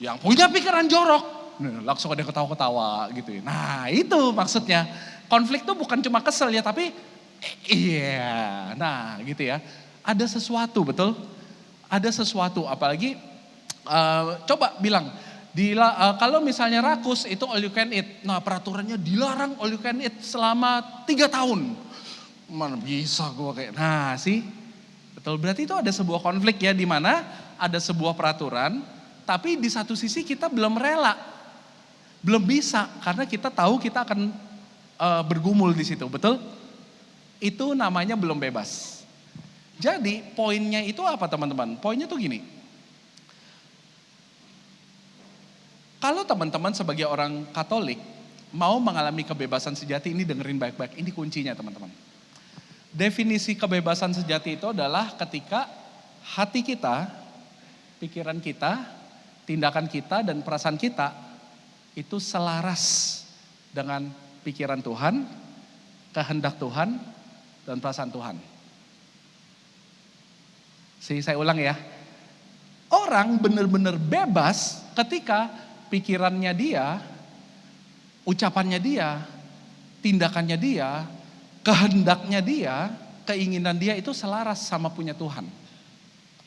Yang punya pikiran jorok, langsung ada ketawa-ketawa gitu ya. Nah itu maksudnya, konflik tuh bukan cuma kesel ya, tapi iya, nah gitu ya. Ada sesuatu, betul? Ada sesuatu, apalagi coba bilang, kalau misalnya rakus itu all you can eat. Nah peraturannya dilarang all you can eat selama 3 tahun. Mana bisa gue kayak, nah sih, betul, berarti itu ada sebuah konflik ya, di mana ada sebuah peraturan, tapi di satu sisi kita belum rela, belum bisa, karena kita tahu kita akan bergumul di situ, betul? Itu namanya belum bebas. Jadi poinnya itu apa teman-teman? Poinnya tuh gini, kalau teman-teman sebagai orang Katolik mau mengalami kebebasan sejati, ini dengerin baik-baik, ini kuncinya teman-teman. Definisi kebebasan sejati itu adalah ketika hati kita, pikiran kita, tindakan kita, dan perasaan kita itu selaras dengan pikiran Tuhan, kehendak Tuhan, dan perasaan Tuhan. Saya ulang ya. Orang benar-benar bebas ketika pikirannya dia, ucapannya dia, tindakannya dia, kehendaknya dia, keinginan dia itu selaras sama punya Tuhan.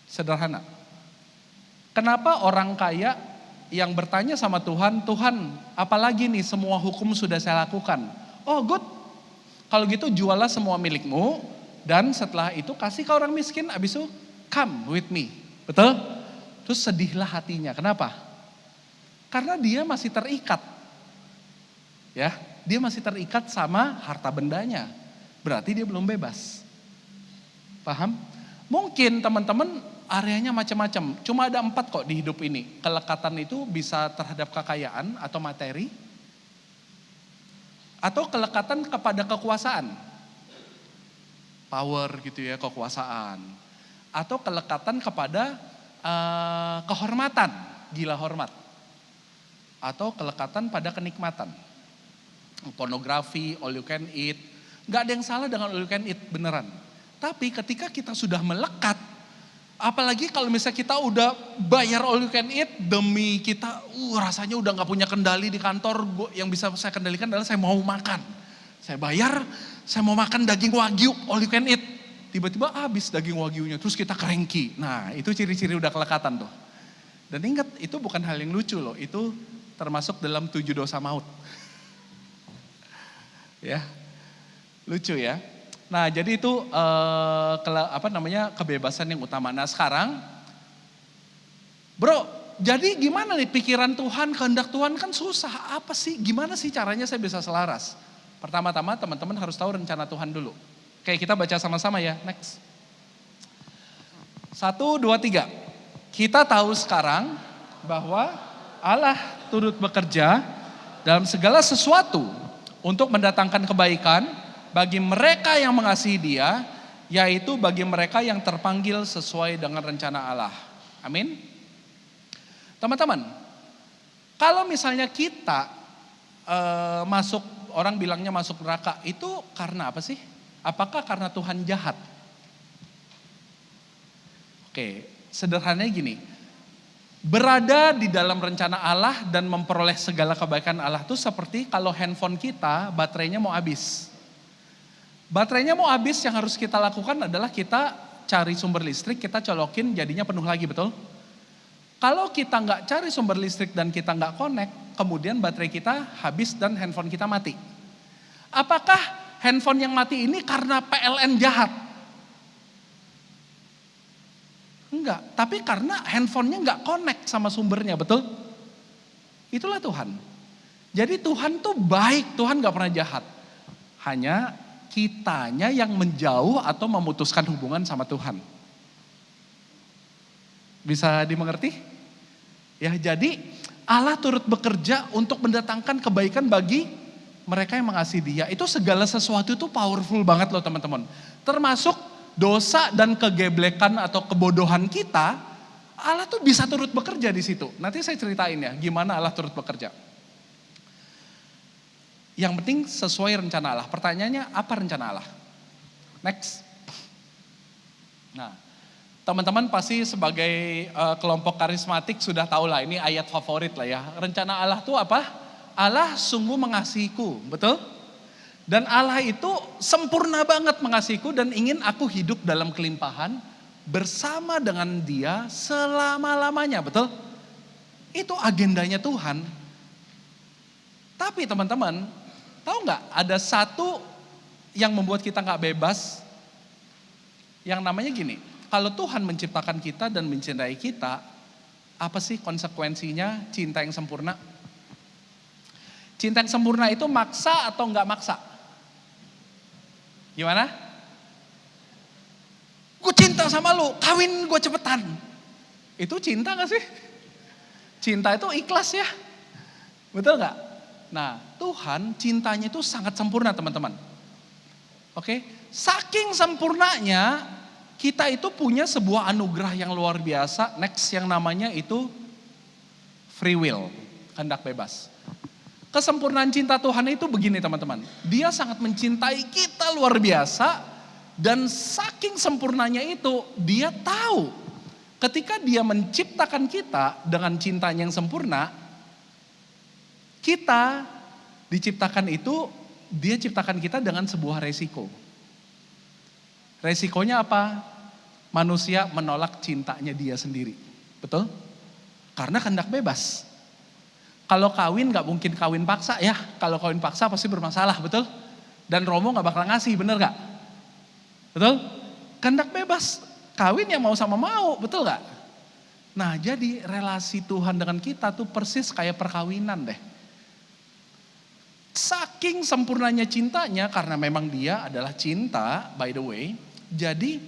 Sederhana. Kenapa orang kaya yang bertanya sama Tuhan, Tuhan apalagi nih semua hukum sudah saya lakukan. Oh good, kalau gitu jualah semua milikmu dan setelah itu kasih ke orang miskin, abis itu come with me. Betul? Terus sedihlah hatinya, kenapa? Karena dia masih terikat. Ya, dia masih terikat sama harta bendanya. Berarti dia belum bebas. Paham? Mungkin teman-teman areanya macam-macam. Cuma ada 4 kok di hidup ini. Kelekatan itu bisa terhadap kekayaan atau materi. Atau kelekatan kepada kekuasaan. Power gitu ya, kekuasaan. Atau kelekatan kepada kehormatan, gila hormat. Atau kelekatan pada kenikmatan. Pornografi, all you can eat. Gak ada yang salah dengan all you can eat, beneran. Tapi ketika kita sudah melekat, apalagi kalau misalnya kita udah bayar all you can eat, demi kita rasanya udah gak punya kendali di kantor, yang bisa saya kendalikan adalah saya mau makan. Saya bayar, saya mau makan daging wagyu, all you can eat. Tiba-tiba habis daging wagyunya, terus kita cranky. Nah itu ciri-ciri udah kelekatan tuh. Dan ingat, itu bukan hal yang lucu loh, itu termasuk dalam 7 dosa maut. Ya. Lucu ya. Nah jadi itu kebebasan yang utama. Nah sekarang, bro, jadi gimana nih pikiran Tuhan, kehendak Tuhan kan susah. Apa sih, gimana sih caranya saya bisa selaras? Pertama-tama teman-teman harus tahu rencana Tuhan dulu. Oke, kita baca sama-sama ya, next. 1, 2, 3. Kita tahu sekarang bahwa Allah turut bekerja dalam segala sesuatu untuk mendatangkan kebaikan Bagi mereka yang mengasihi Dia, yaitu bagi mereka yang terpanggil sesuai dengan rencana Allah. Amin. Teman-teman, kalau misalnya kita masuk, orang bilangnya masuk neraka, itu karena apa sih? Apakah karena Tuhan jahat? Oke, sederhananya gini. Berada di dalam rencana Allah dan memperoleh segala kebaikan Allah itu seperti kalau handphone kita baterainya mau habis. Baterainya mau habis, yang harus kita lakukan adalah kita cari sumber listrik, kita colokin jadinya penuh lagi, betul? Kalau kita nggak cari sumber listrik dan kita nggak connect, kemudian baterai kita habis dan handphone kita mati. Apakah handphone yang mati ini karena PLN jahat? Enggak, tapi karena handphonenya nggak connect sama sumbernya, betul? Itulah Tuhan. Jadi Tuhan tuh baik, Tuhan nggak pernah jahat. Hanya kitanya yang menjauh atau memutuskan hubungan sama Tuhan. Bisa dimengerti? Ya, jadi Allah turut bekerja untuk mendatangkan kebaikan bagi mereka yang mengasihi Dia. Itu segala sesuatu itu powerful banget loh teman-teman. Termasuk dosa dan kegeblekan atau kebodohan kita, Allah tuh bisa turut bekerja di situ. Nanti saya ceritain ya gimana Allah turut bekerja. Yang penting sesuai rencana Allah. Pertanyaannya, apa rencana Allah? Next. Nah, teman-teman pasti sebagai kelompok karismatik sudah tahu lah, ini ayat favorit lah ya. Rencana Allah tuh apa? Allah sungguh mengasihiku, betul? Dan Allah itu sempurna banget mengasihiku dan ingin aku hidup dalam kelimpahan bersama dengan Dia selama-lamanya, betul? Itu agendanya Tuhan. Tapi teman-teman, tahu nggak ada satu yang membuat kita nggak bebas? Yang namanya gini, kalau Tuhan menciptakan kita dan mencintai kita, apa sih konsekuensinya cinta yang sempurna? Cinta yang sempurna itu maksa atau nggak maksa? Gimana? Gue cinta sama lu, kawin gue cepetan. Itu cinta gak sih? Cinta itu ikhlas ya. Betul gak? Nah, Tuhan cintanya itu sangat sempurna teman-teman. Oke, saking sempurnanya kita itu punya sebuah anugerah yang luar biasa. Next, yang namanya itu free will, kehendak bebas. Kesempurnaan cinta Tuhan itu begini teman-teman. Dia sangat mencintai kita luar biasa. Dan saking sempurnanya itu Dia tahu ketika Dia menciptakan kita dengan cintanya yang sempurna. Kita diciptakan itu, Dia ciptakan kita dengan sebuah resiko. Resikonya apa? Manusia menolak cintanya Dia sendiri. Betul? Karena kehendak bebas. Kalau kawin gak mungkin kawin paksa ya. Kalau kawin paksa pasti bermasalah, betul? Dan Romo gak bakal ngasih, bener gak? Betul? Kehendak bebas. Kawin yang mau sama mau, betul gak? Nah, jadi relasi Tuhan dengan kita tuh persis kayak perkawinan deh. Saking sempurnanya cintanya, karena memang Dia adalah cinta, by the way. Jadi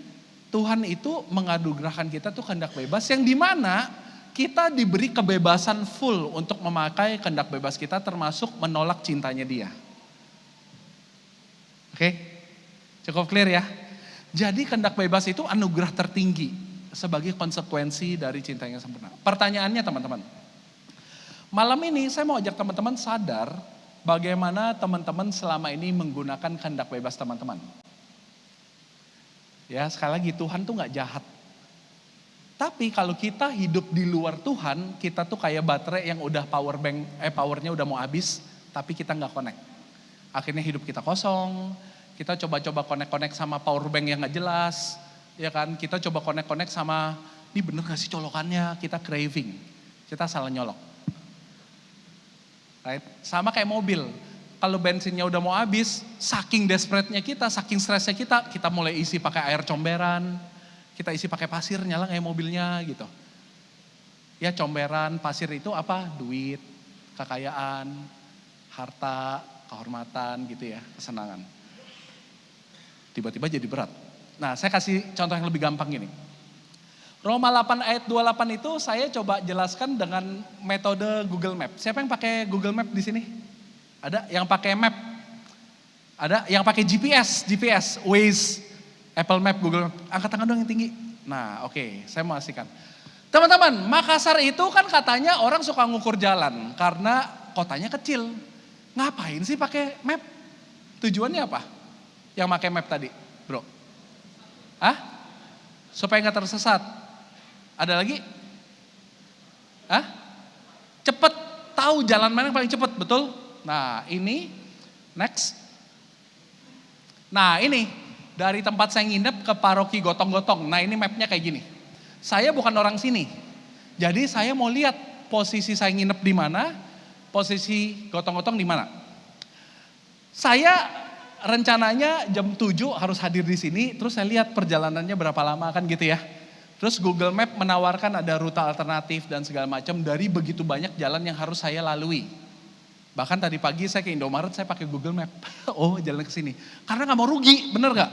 Tuhan itu menganugerahkan kita tuh kehendak bebas yang dimana kita diberi kebebasan full untuk memakai kehendak bebas kita, termasuk menolak cintanya Dia. Oke? Cukup clear ya? Jadi kehendak bebas itu anugerah tertinggi sebagai konsekuensi dari cinta yang sempurna. Pertanyaannya teman-teman, malam ini saya mau ajak teman-teman sadar bagaimana teman-teman selama ini menggunakan kehendak bebas teman-teman. Ya, sekali lagi Tuhan tuh gak jahat. Tapi kalau kita hidup di luar Tuhan, kita tuh kayak baterai yang udah powernya udah mau habis, tapi kita nggak connect. Akhirnya hidup kita kosong. Kita coba-coba connect sama power bank yang nggak jelas, ya kan? Kita coba connect sama, ini bener gak sih colokannya? Kita craving, kita salah nyolok. Right? Sama kayak mobil. Kalau bensinnya udah mau habis, saking desperate-nya kita, saking stresnya kita mulai isi pakai air comberan. Kita isi pakai pasir, nyala kayak mobilnya gitu. Ya comberan, pasir itu apa? Duit, kekayaan, harta, kehormatan gitu ya, kesenangan. Tiba-tiba jadi berat. Nah, saya kasih contoh yang lebih gampang gini. Roma 8 ayat 28 itu saya coba jelaskan dengan metode Google Map. Siapa yang pakai Google Map di sini? Ada yang pakai map? Ada yang pakai GPS, Waze, Apple Map, Google Map. Angkat tangan dong yang tinggi. Nah oke, saya mau asihkan. Teman-teman, Makassar itu kan katanya orang suka ngukur jalan karena kotanya kecil. Ngapain sih pakai map? Tujuannya apa? Yang pakai map tadi, bro? Supaya nggak tersesat. Ada lagi? Cepet, tahu jalan mana yang paling cepet, betul? Nah ini, next. Nah ini, dari tempat saya nginep ke paroki Gotong-Gotong. Nah ini mapnya kayak gini. Saya bukan orang sini. Jadi saya mau lihat posisi saya nginep di mana, posisi Gotong-Gotong di mana. Saya rencananya jam 7 harus hadir di sini, terus saya lihat perjalanannya berapa lama kan gitu ya. Terus Google Map menawarkan ada rute alternatif dan segala macam dari begitu banyak jalan yang harus saya lalui. Bahkan tadi pagi saya ke Indomaret saya pakai Google Map. Oh jalan ke sini. Karena gak mau rugi, bener gak?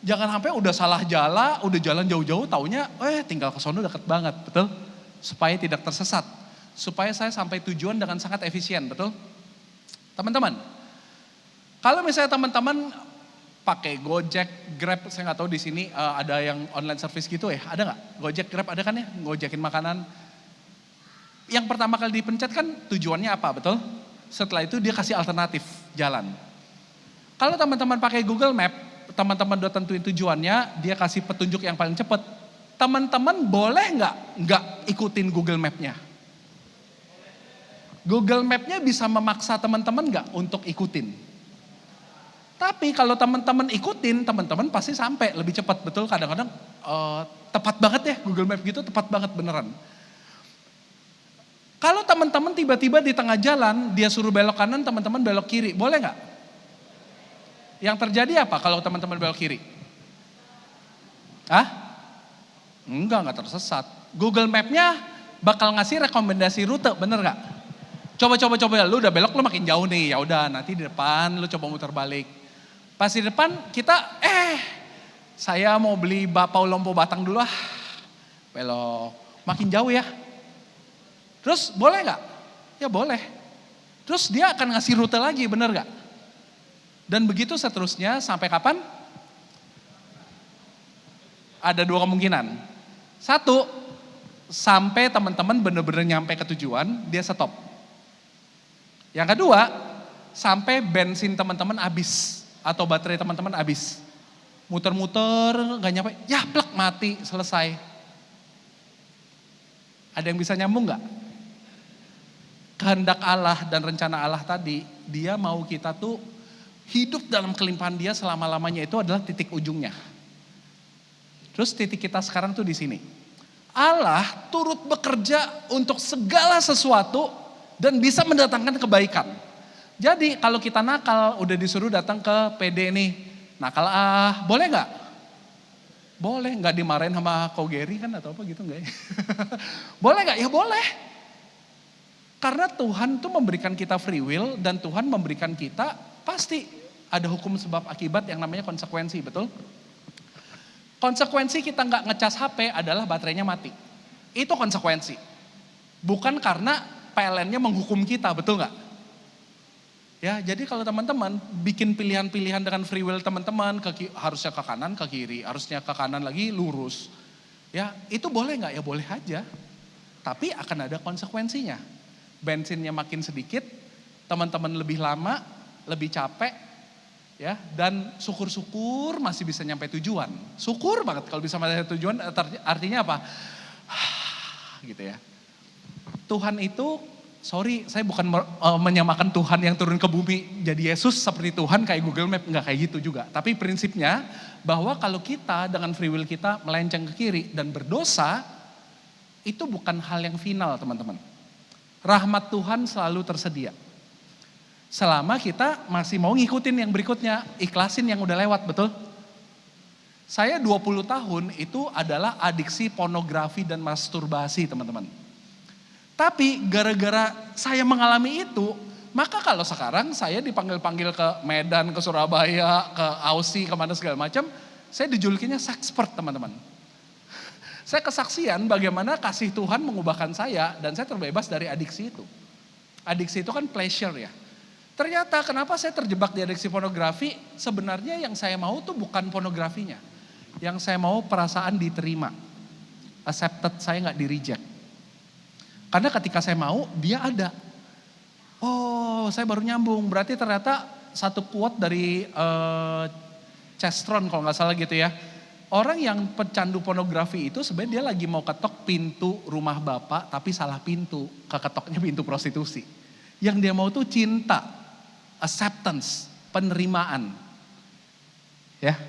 Jangan sampai udah salah jalan, udah jalan jauh-jauh taunya tinggal ke sono deket banget, betul? Supaya tidak tersesat. Supaya saya sampai tujuan dengan sangat efisien, betul? Teman-teman, kalau misalnya teman-teman pakai Gojek, Grab, saya nggak tahu di sini ada yang online service gitu ya, ada nggak? Gojek, Grab ada kan ya, ngojekin makanan. Yang pertama kali dipencet kan tujuannya apa, betul? Setelah itu dia kasih alternatif jalan. Kalau teman-teman pakai Google Map, teman-teman udah tentuin tujuannya, dia kasih petunjuk yang paling cepat. Teman-teman boleh nggak ikutin Google Map-nya? Google Map-nya bisa memaksa teman-teman nggak untuk ikutin? Tapi kalau teman-teman ikutin, teman-teman pasti sampai lebih cepat, betul? Kadang-kadang tepat banget ya Google Map gitu, tepat banget beneran. Kalau teman-teman tiba-tiba di tengah jalan, dia suruh belok kanan, teman-teman belok kiri, boleh nggak? Yang terjadi apa kalau teman-teman belok kiri? Enggak tersesat. Google Map-nya bakal ngasih rekomendasi rute, bener nggak? Coba, lu udah belok, lu makin jauh nih, ya udah nanti di depan lu coba muter balik. Pas di depan kita, saya mau beli bakpao lompo batang dulu belok, makin jauh ya. Terus boleh nggak? Ya boleh. Terus dia akan ngasih rute lagi, bener nggak? Dan begitu seterusnya sampai kapan? Ada 2 kemungkinan. 1, sampai teman-teman bener-bener nyampe ke tujuan, dia stop. Yang kedua, sampai bensin teman-teman habis atau baterai teman-teman habis. Muter-muter, gak nyampe, ya plak mati, selesai. Ada yang bisa nyambung gak? Kehendak Allah dan rencana Allah tadi, dia mau kita tuh hidup dalam kelimpahan dia selama-lamanya, itu adalah titik ujungnya. Terus titik kita sekarang tuh di sini. Allah turut bekerja untuk segala sesuatu dan bisa mendatangkan kebaikan. Jadi kalau kita nakal, udah disuruh datang ke PD nih, nakal boleh nggak? Boleh, nggak dimarahin sama Kogeri kan atau apa gitu nggak ya? Boleh nggak? Ya boleh. Karena Tuhan tuh memberikan kita free will dan Tuhan memberikan kita pasti ada hukum sebab akibat yang namanya konsekuensi, betul? Konsekuensi kita nggak ngecas HP adalah baterainya mati. Itu konsekuensi. Bukan karena PLN-nya menghukum kita, betul nggak? Ya, jadi kalau teman-teman bikin pilihan-pilihan dengan free will teman-teman, harusnya ke kanan, ke kiri, harusnya ke kanan lagi lurus. Ya, itu boleh nggak? Ya boleh aja. Tapi akan ada konsekuensinya. Bensinnya makin sedikit, teman-teman lebih lama, lebih capek, ya, dan syukur-syukur masih bisa nyampe tujuan. Syukur banget kalau bisa sampai tujuan, artinya apa? Gitu ya. Tuhan itu, sorry saya bukan menyamakan Tuhan yang turun ke bumi jadi Yesus seperti Tuhan kayak Google Map, enggak kayak gitu juga. Tapi prinsipnya bahwa kalau kita dengan free will kita melenceng ke kiri dan berdosa, itu bukan hal yang final teman-teman. Rahmat Tuhan selalu tersedia. Selama kita masih mau ngikutin yang berikutnya, ikhlasin yang udah lewat, betul? Saya 20 tahun itu adalah adiksi pornografi dan masturbasi teman-teman. Tapi gara-gara saya mengalami itu, maka kalau sekarang saya dipanggil-panggil ke Medan, ke Surabaya, ke Aussie, kemana segala macam, saya dijulukinya sexpert teman-teman. Saya kesaksian bagaimana kasih Tuhan mengubahkan saya dan saya terbebas dari adiksi itu. Adiksi itu kan pleasure ya. Ternyata kenapa saya terjebak di adiksi pornografi, sebenarnya yang saya mau tuh bukan pornografinya. Yang saya mau perasaan diterima. Accepted, saya nggak di-reject. Karena ketika saya mau, dia ada. Oh, saya baru nyambung. Berarti ternyata satu quote dari Chestron kalau nggak salah gitu ya. Orang yang pecandu pornografi itu sebenarnya dia lagi mau ketok pintu rumah bapak tapi salah pintu. Keketoknya pintu prostitusi. Yang dia mau tuh cinta, acceptance, penerimaan. Ya,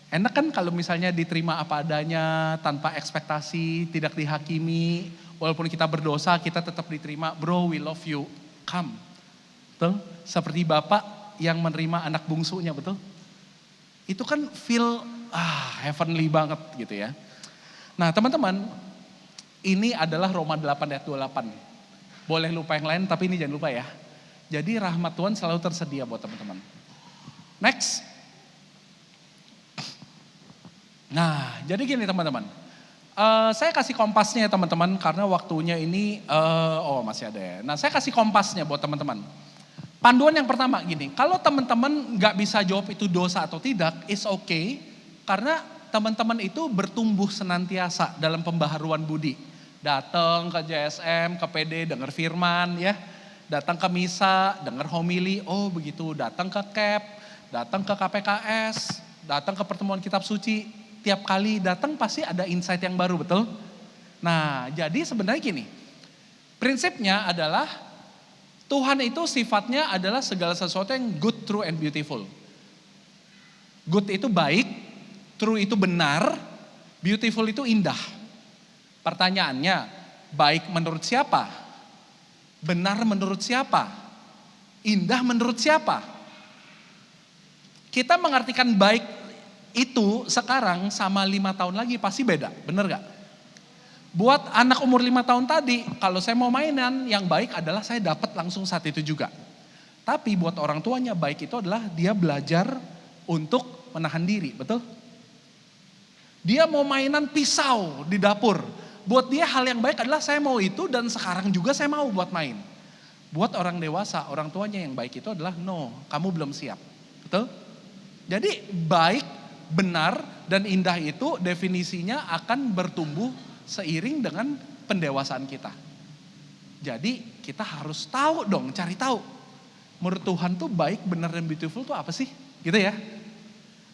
enak kan kalau misalnya diterima apa adanya, tanpa ekspektasi, tidak dihakimi. Walaupun kita berdosa, kita tetap diterima. Bro, we love you, come. Betul? Seperti bapak yang menerima anak bungsunya, betul? Itu kan feel heavenly banget gitu ya. Nah teman-teman, ini adalah Roma 8 ayat 28. Boleh lupa yang lain tapi ini jangan lupa ya. Jadi rahmat Tuhan selalu tersedia buat teman-teman. Next. Nah jadi gini teman-teman. Saya kasih kompasnya ya teman-teman karena waktunya ini, masih ada ya. Nah saya kasih kompasnya buat teman-teman. Panduan yang pertama gini, kalau teman-teman gak bisa jawab itu dosa atau tidak, it's okay. Karena teman-teman itu bertumbuh senantiasa dalam pembaharuan budi. Datang ke JSM, ke PD, dengar firman ya. Datang ke misa, dengar homili, oh begitu. Datang ke KEP, datang ke KPKS, datang ke pertemuan kitab suci. Tiap kali datang pasti ada insight yang baru, betul? Nah jadi sebenarnya gini, prinsipnya adalah Tuhan itu sifatnya adalah segala sesuatu yang good, true, and beautiful. Good itu baik, true itu benar, beautiful itu indah. Pertanyaannya, baik menurut siapa? Benar menurut siapa? Indah menurut siapa? Kita mengartikan baik itu sekarang sama 5 tahun lagi pasti beda, benar gak? Buat anak umur 5 tahun tadi, kalau saya mau mainan, yang baik adalah saya dapat langsung saat itu juga. Tapi buat orang tuanya, baik itu adalah dia belajar untuk menahan diri, betul? Dia mau mainan pisau di dapur. Buat dia hal yang baik adalah saya mau itu dan sekarang juga saya mau buat main. Buat orang dewasa, orang tuanya yang baik itu adalah no, kamu belum siap, betul? Jadi baik, benar, dan indah itu definisinya akan bertumbuh seiring dengan pendewasaan kita. Jadi kita harus tahu dong, cari tahu. Menurut Tuhan tuh baik, benar, dan beautiful tuh apa sih? Gitu ya.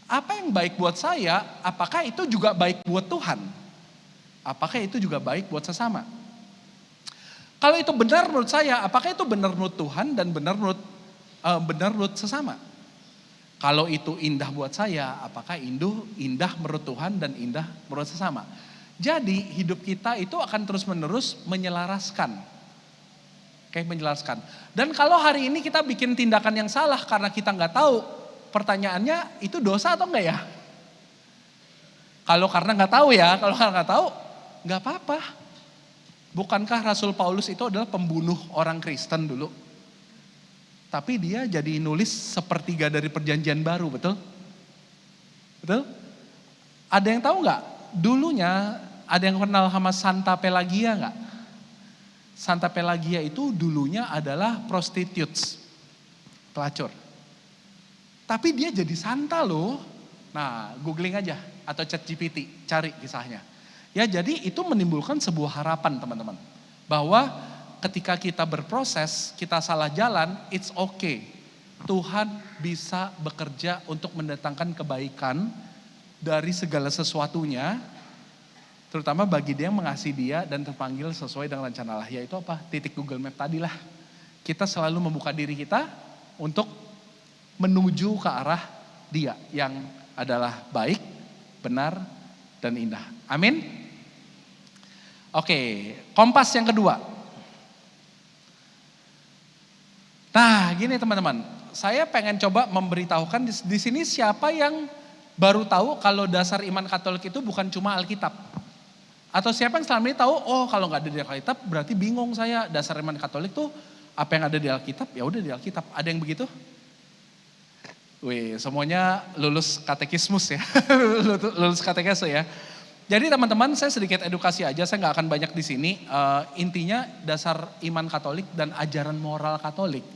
Apa yang baik buat saya, apakah itu juga baik buat Tuhan? Apakah itu juga baik buat sesama? Kalau itu benar menurut saya, apakah itu benar menurut Tuhan dan benar menurut sesama? Kalau itu indah buat saya, apakah indah menurut Tuhan dan indah menurut sesama? Jadi hidup kita itu akan terus menerus menyelaraskan. Oke, menjelaskan. Dan kalau hari ini kita bikin tindakan yang salah karena kita nggak tahu, pertanyaannya itu dosa atau enggak ya? Kalau karena nggak tahu ya, kalau karena nggak tahu, nggak apa-apa. Bukankah Rasul Paulus itu adalah pembunuh orang Kristen dulu? Tapi dia jadi nulis sepertiga dari perjanjian baru, betul? Betul? Ada yang tahu nggak? Dulunya ada yang kenal sama Santa Pelagia nggak? Santa Pelagia itu dulunya adalah prostitutes, pelacur. Tapi dia jadi santa loh. Nah, googling aja atau ChatGPT, cari kisahnya. Ya, jadi itu menimbulkan sebuah harapan teman-teman. Bahwa ketika kita berproses, kita salah jalan, it's okay. Tuhan bisa bekerja untuk mendatangkan kebaikan dari segala sesuatunya, terutama bagi dia yang mengasihi dia dan terpanggil sesuai dengan rencana Allah. Yaitu apa? Titik Google Map tadi lah. Kita selalu membuka diri kita untuk menuju ke arah dia yang adalah baik, benar, dan indah. Amin? Oke, kompas yang kedua. Nah gini teman-teman, saya pengen coba memberitahukan di sini siapa yang baru tahu kalau dasar iman Katolik itu bukan cuma Alkitab. Atau siapa yang selama ini tahu, oh kalau nggak ada di Alkitab berarti bingung saya, dasar iman Katolik tuh apa yang ada di Alkitab, ya udah di Alkitab. Ada yang begitu? Wih, semuanya lulus katekismus ya, lulus katekese ya. Jadi teman-teman, saya sedikit edukasi aja, saya nggak akan banyak di sini. Intinya dasar iman Katolik dan ajaran moral Katolik.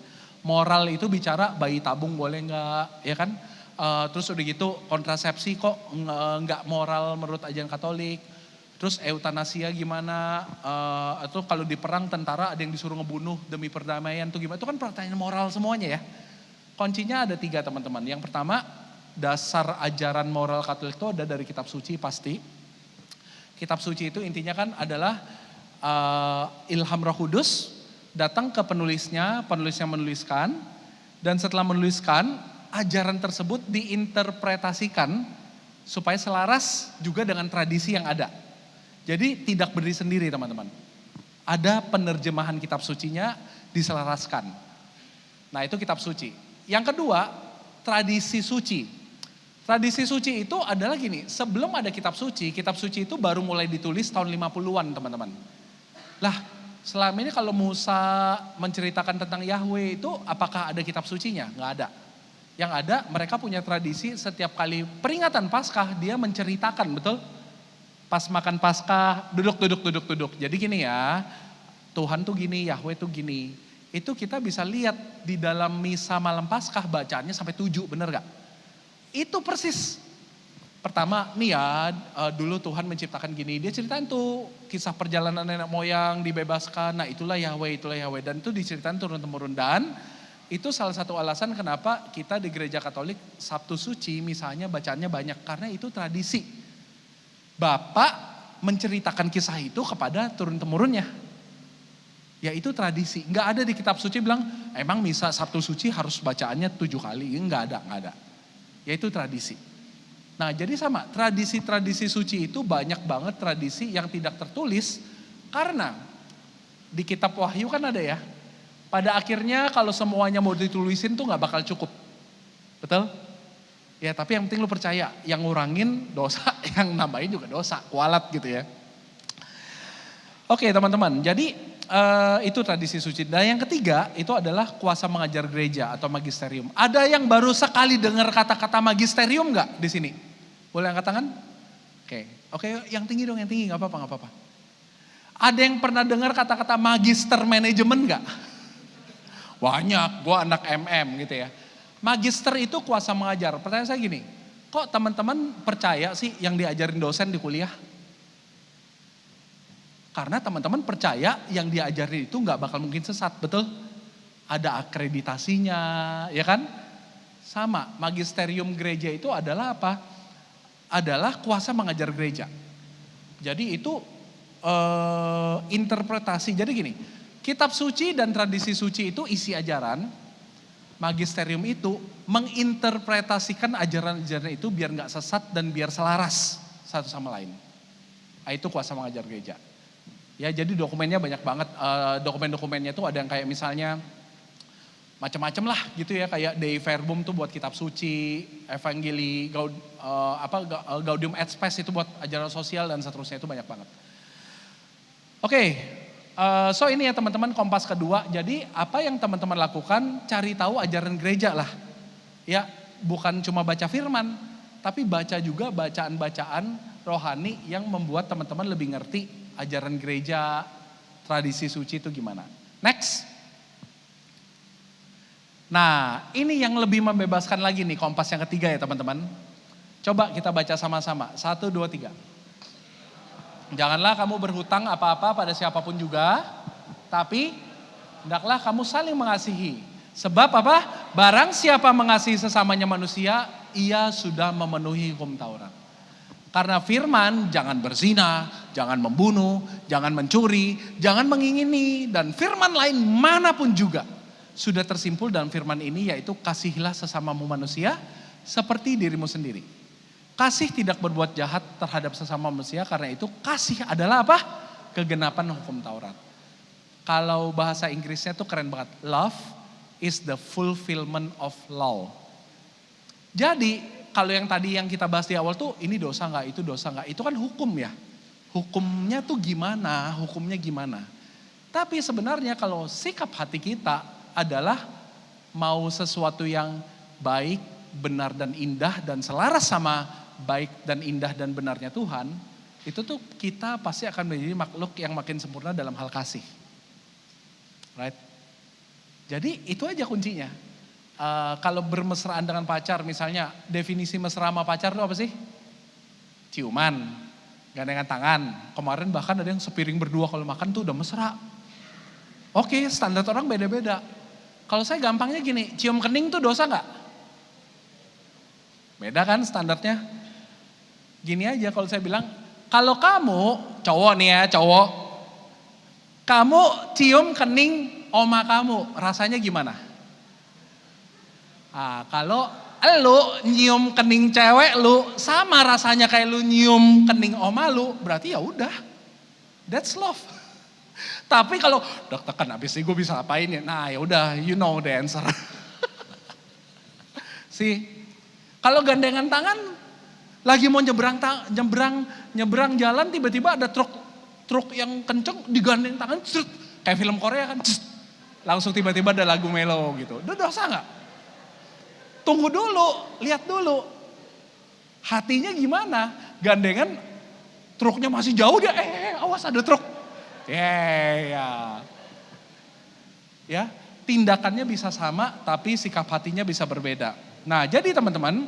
Moral itu bicara bayi tabung boleh nggak, ya kan? Terus udah gitu kontrasepsi kok nggak moral menurut ajaran Katolik. Terus eutanasia gimana? Atau kalau di perang tentara ada yang disuruh ngebunuh demi perdamaian tuh gimana? Itu kan pertanyaan moral semuanya ya. Kuncinya ada 3 teman-teman. Yang pertama, dasar ajaran moral Katolik itu ada dari kitab suci pasti. Kitab suci itu intinya kan adalah ilham Roh Kudus datang ke penulisnya menuliskan, dan setelah menuliskan, ajaran tersebut diinterpretasikan supaya selaras juga dengan tradisi yang ada. Jadi tidak berdiri sendiri teman-teman. Ada penerjemahan kitab sucinya diselaraskan. Nah itu kitab suci. Yang kedua, tradisi suci. Tradisi suci itu adalah gini, sebelum ada kitab suci itu baru mulai ditulis tahun 50-an teman-teman. Lah, selama ini kalau Musa menceritakan tentang Yahweh itu apakah ada kitab sucinya? Nggak ada. Yang ada mereka punya tradisi setiap kali peringatan Paskah dia menceritakan, betul? Pas makan Paskah duduk. Jadi gini ya, Tuhan tuh gini, Yahweh tuh gini. Itu kita bisa lihat di dalam misa malam Paskah bacaannya sampai 7, bener gak? Itu persis. Pertama nih ya, dulu Tuhan menciptakan gini, dia ceritain tuh kisah perjalanan nenek moyang dibebaskan, nah itulah Yahweh, dan itu diceritain turun-temurun. Dan itu salah satu alasan kenapa kita di gereja Katolik Sabtu Suci misalnya bacaannya banyak, karena itu tradisi. Bapak menceritakan kisah itu kepada turun-temurunnya. Ya itu tradisi, nggak ada di kitab suci bilang, emang misa Sabtu Suci harus bacaannya 7 kali, nggak ada. Ya itu tradisi. Nah jadi sama, tradisi-tradisi suci itu banyak banget tradisi yang tidak tertulis, karena di kitab Wahyu kan ada ya, pada akhirnya kalau semuanya mau ditulisin tuh gak bakal cukup, betul? Ya tapi yang penting lu percaya, yang ngurangin dosa, yang nambahin juga dosa, kualat gitu ya. Oke teman-teman, jadi itu tradisi suci. Dan yang ketiga itu adalah kuasa mengajar gereja atau magisterium. Ada yang baru sekali dengar kata-kata magisterium gak di sini? Boleh angkat tangan? Oke, yang tinggi dong, yang tinggi, gak apa-apa. Ada yang pernah dengar kata-kata magister manajemen gak? Banyak, gue anak MM gitu ya. Magister itu kuasa mengajar. Pertanyaan saya gini, kok teman-teman percaya sih yang diajarin dosen di kuliah? Karena teman-teman percaya yang diajarin itu gak bakal mungkin sesat, betul? Ada akreditasinya, ya kan? Sama, magisterium gereja itu adalah apa? Adalah kuasa mengajar gereja. Jadi itu interpretasi. Jadi gini, kitab suci dan tradisi suci itu isi ajaran. Magisterium itu menginterpretasikan ajaran-ajaran itu biar gak sesat dan biar selaras satu sama lain. Nah, itu kuasa mengajar gereja. Ya jadi dokumennya banyak banget. Dokumen-dokumennya itu ada yang kayak misalnya macam-macam lah gitu ya, kayak Dei Verbum tuh buat kitab suci, Evangelii, Gaudium et Spes itu buat ajaran sosial dan seterusnya, itu banyak banget. Oke, so ini ya teman-teman kompas kedua. Jadi apa yang teman-teman lakukan, cari tahu ajaran gereja lah. Ya, bukan cuma baca firman, tapi baca juga bacaan-bacaan rohani yang membuat teman-teman lebih ngerti ajaran gereja, tradisi suci itu gimana. Next. Nah ini yang lebih membebaskan lagi nih, kompas yang ketiga ya teman-teman. Coba kita baca sama-sama, 1, 2, 3. Janganlah kamu berhutang apa-apa pada siapapun juga, tapi hendaklah kamu saling mengasihi. Sebab apa? Barang siapa mengasihi sesamanya manusia, ia sudah memenuhi hukum Taurat. Karena firman, jangan berzina, jangan membunuh, jangan mencuri, jangan mengingini, dan firman lain manapun juga sudah tersimpul dalam firman ini, yaitu kasihilah sesamamu manusia seperti dirimu sendiri. Kasih tidak berbuat jahat terhadap sesama manusia, karena itu kasih adalah apa? Kegenapan hukum Taurat. Kalau bahasa Inggrisnya tuh keren banget. Love is the fulfillment of law. Jadi kalau yang tadi yang kita bahas di awal tuh, ini dosa nggak, itu dosa nggak, itu kan hukum ya. Hukumnya tuh gimana, hukumnya gimana. Tapi sebenarnya kalau sikap hati kita adalah mau sesuatu yang baik, benar dan indah dan selaras sama baik dan indah dan benarnya Tuhan, itu tuh kita pasti akan menjadi makhluk yang makin sempurna dalam hal kasih. Right? Jadi itu aja kuncinya. Kalau bermesraan dengan pacar, misalnya definisi mesra sama pacar itu apa sih? Ciuman, gandengan tangan. Kemarin bahkan ada yang sepiring berdua kalau makan tuh udah mesra. Oke, standar orang beda-beda. Kalau saya gampangnya gini, cium kening tuh dosa nggak? Beda kan standarnya? Gini aja kalau saya bilang, kalau kamu, cowok nih ya, cowok. Kamu cium kening oma kamu, rasanya gimana? Kalau lu nyium kening cewek lu sama rasanya kayak lu nyium kening oma lu, berarti ya udah. That's love. Tapi kalau deg-degan abis ini gue bisa apain ya? Nah ya udah, you know the answer. Kalau gandengan tangan lagi mau nyebrang jalan tiba-tiba ada truk yang kenceng digandeng tangan, kayak film Korea kan, langsung tiba-tiba ada lagu melo gitu. Udah dosa nggak? Tunggu dulu, lihat dulu. Hatinya gimana? Gandengan truknya masih jauh dia, awas ada truk. Ya, tindakannya bisa sama tapi sikap hatinya bisa berbeda. Nah, jadi teman-teman,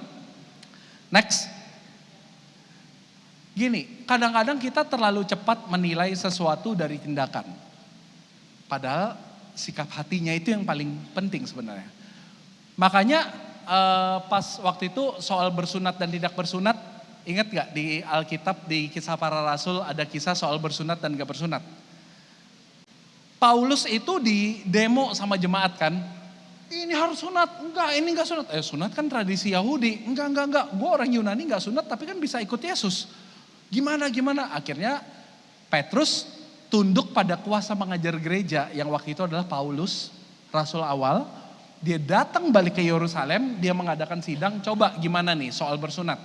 next. Gini, kadang-kadang kita terlalu cepat menilai sesuatu dari tindakan. Padahal sikap hatinya itu yang paling penting sebenarnya. Makanya pas waktu itu soal bersunat dan tidak bersunat, ingat gak di Alkitab di Kisah Para Rasul ada kisah soal bersunat dan gak bersunat. Paulus itu di demo sama jemaat kan, ini harus sunat, enggak ini enggak sunat. Sunat kan tradisi Yahudi, enggak, gue orang Yunani enggak sunat tapi kan bisa ikut Yesus. Gimana, akhirnya Petrus tunduk pada kuasa mengajar gereja yang waktu itu adalah Paulus, rasul awal. Dia datang balik ke Yerusalem, dia mengadakan sidang, coba gimana nih soal bersunat.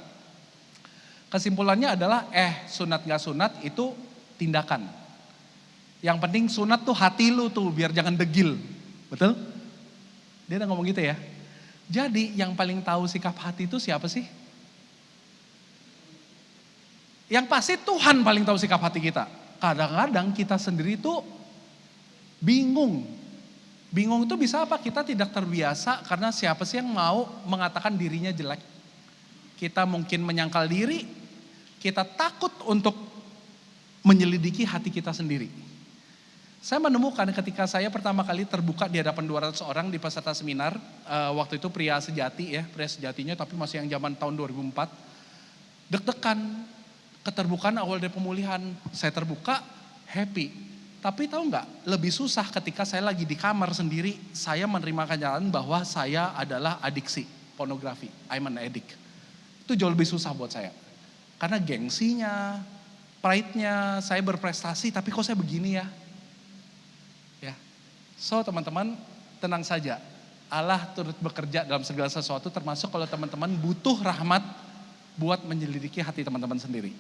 Kesimpulannya adalah sunat gak sunat itu tindakan. Yang penting sunat tuh hati lu tuh biar jangan degil, betul? Dia udah ngomong gitu ya. Jadi yang paling tahu sikap hati itu siapa sih? Yang pasti Tuhan paling tahu sikap hati kita. Kadang-kadang kita sendiri tuh bingung. Bingung itu bisa apa? Kita tidak terbiasa karena siapa sih yang mau mengatakan dirinya jelek. Kita mungkin menyangkal diri, kita takut untuk menyelidiki hati kita sendiri. Saya menemukan ketika saya pertama kali terbuka di hadapan 200 orang di peserta seminar, waktu itu pria sejati ya, pria sejatinya tapi masih yang zaman tahun 2004. Deg-degan, keterbukaan awal dari pemulihan, saya terbuka, happy. Tapi tahu nggak, lebih susah ketika saya lagi di kamar sendiri, saya menerima kenyataan bahwa saya adalah adiksi pornografi, I'm an addict. Itu jauh lebih susah buat saya. Karena gengsinya, pride-nya, saya berprestasi tapi kok saya begini ya. So teman-teman tenang saja, Allah turut bekerja dalam segala sesuatu termasuk kalau teman-teman butuh rahmat buat menyelidiki hati teman-teman sendiri.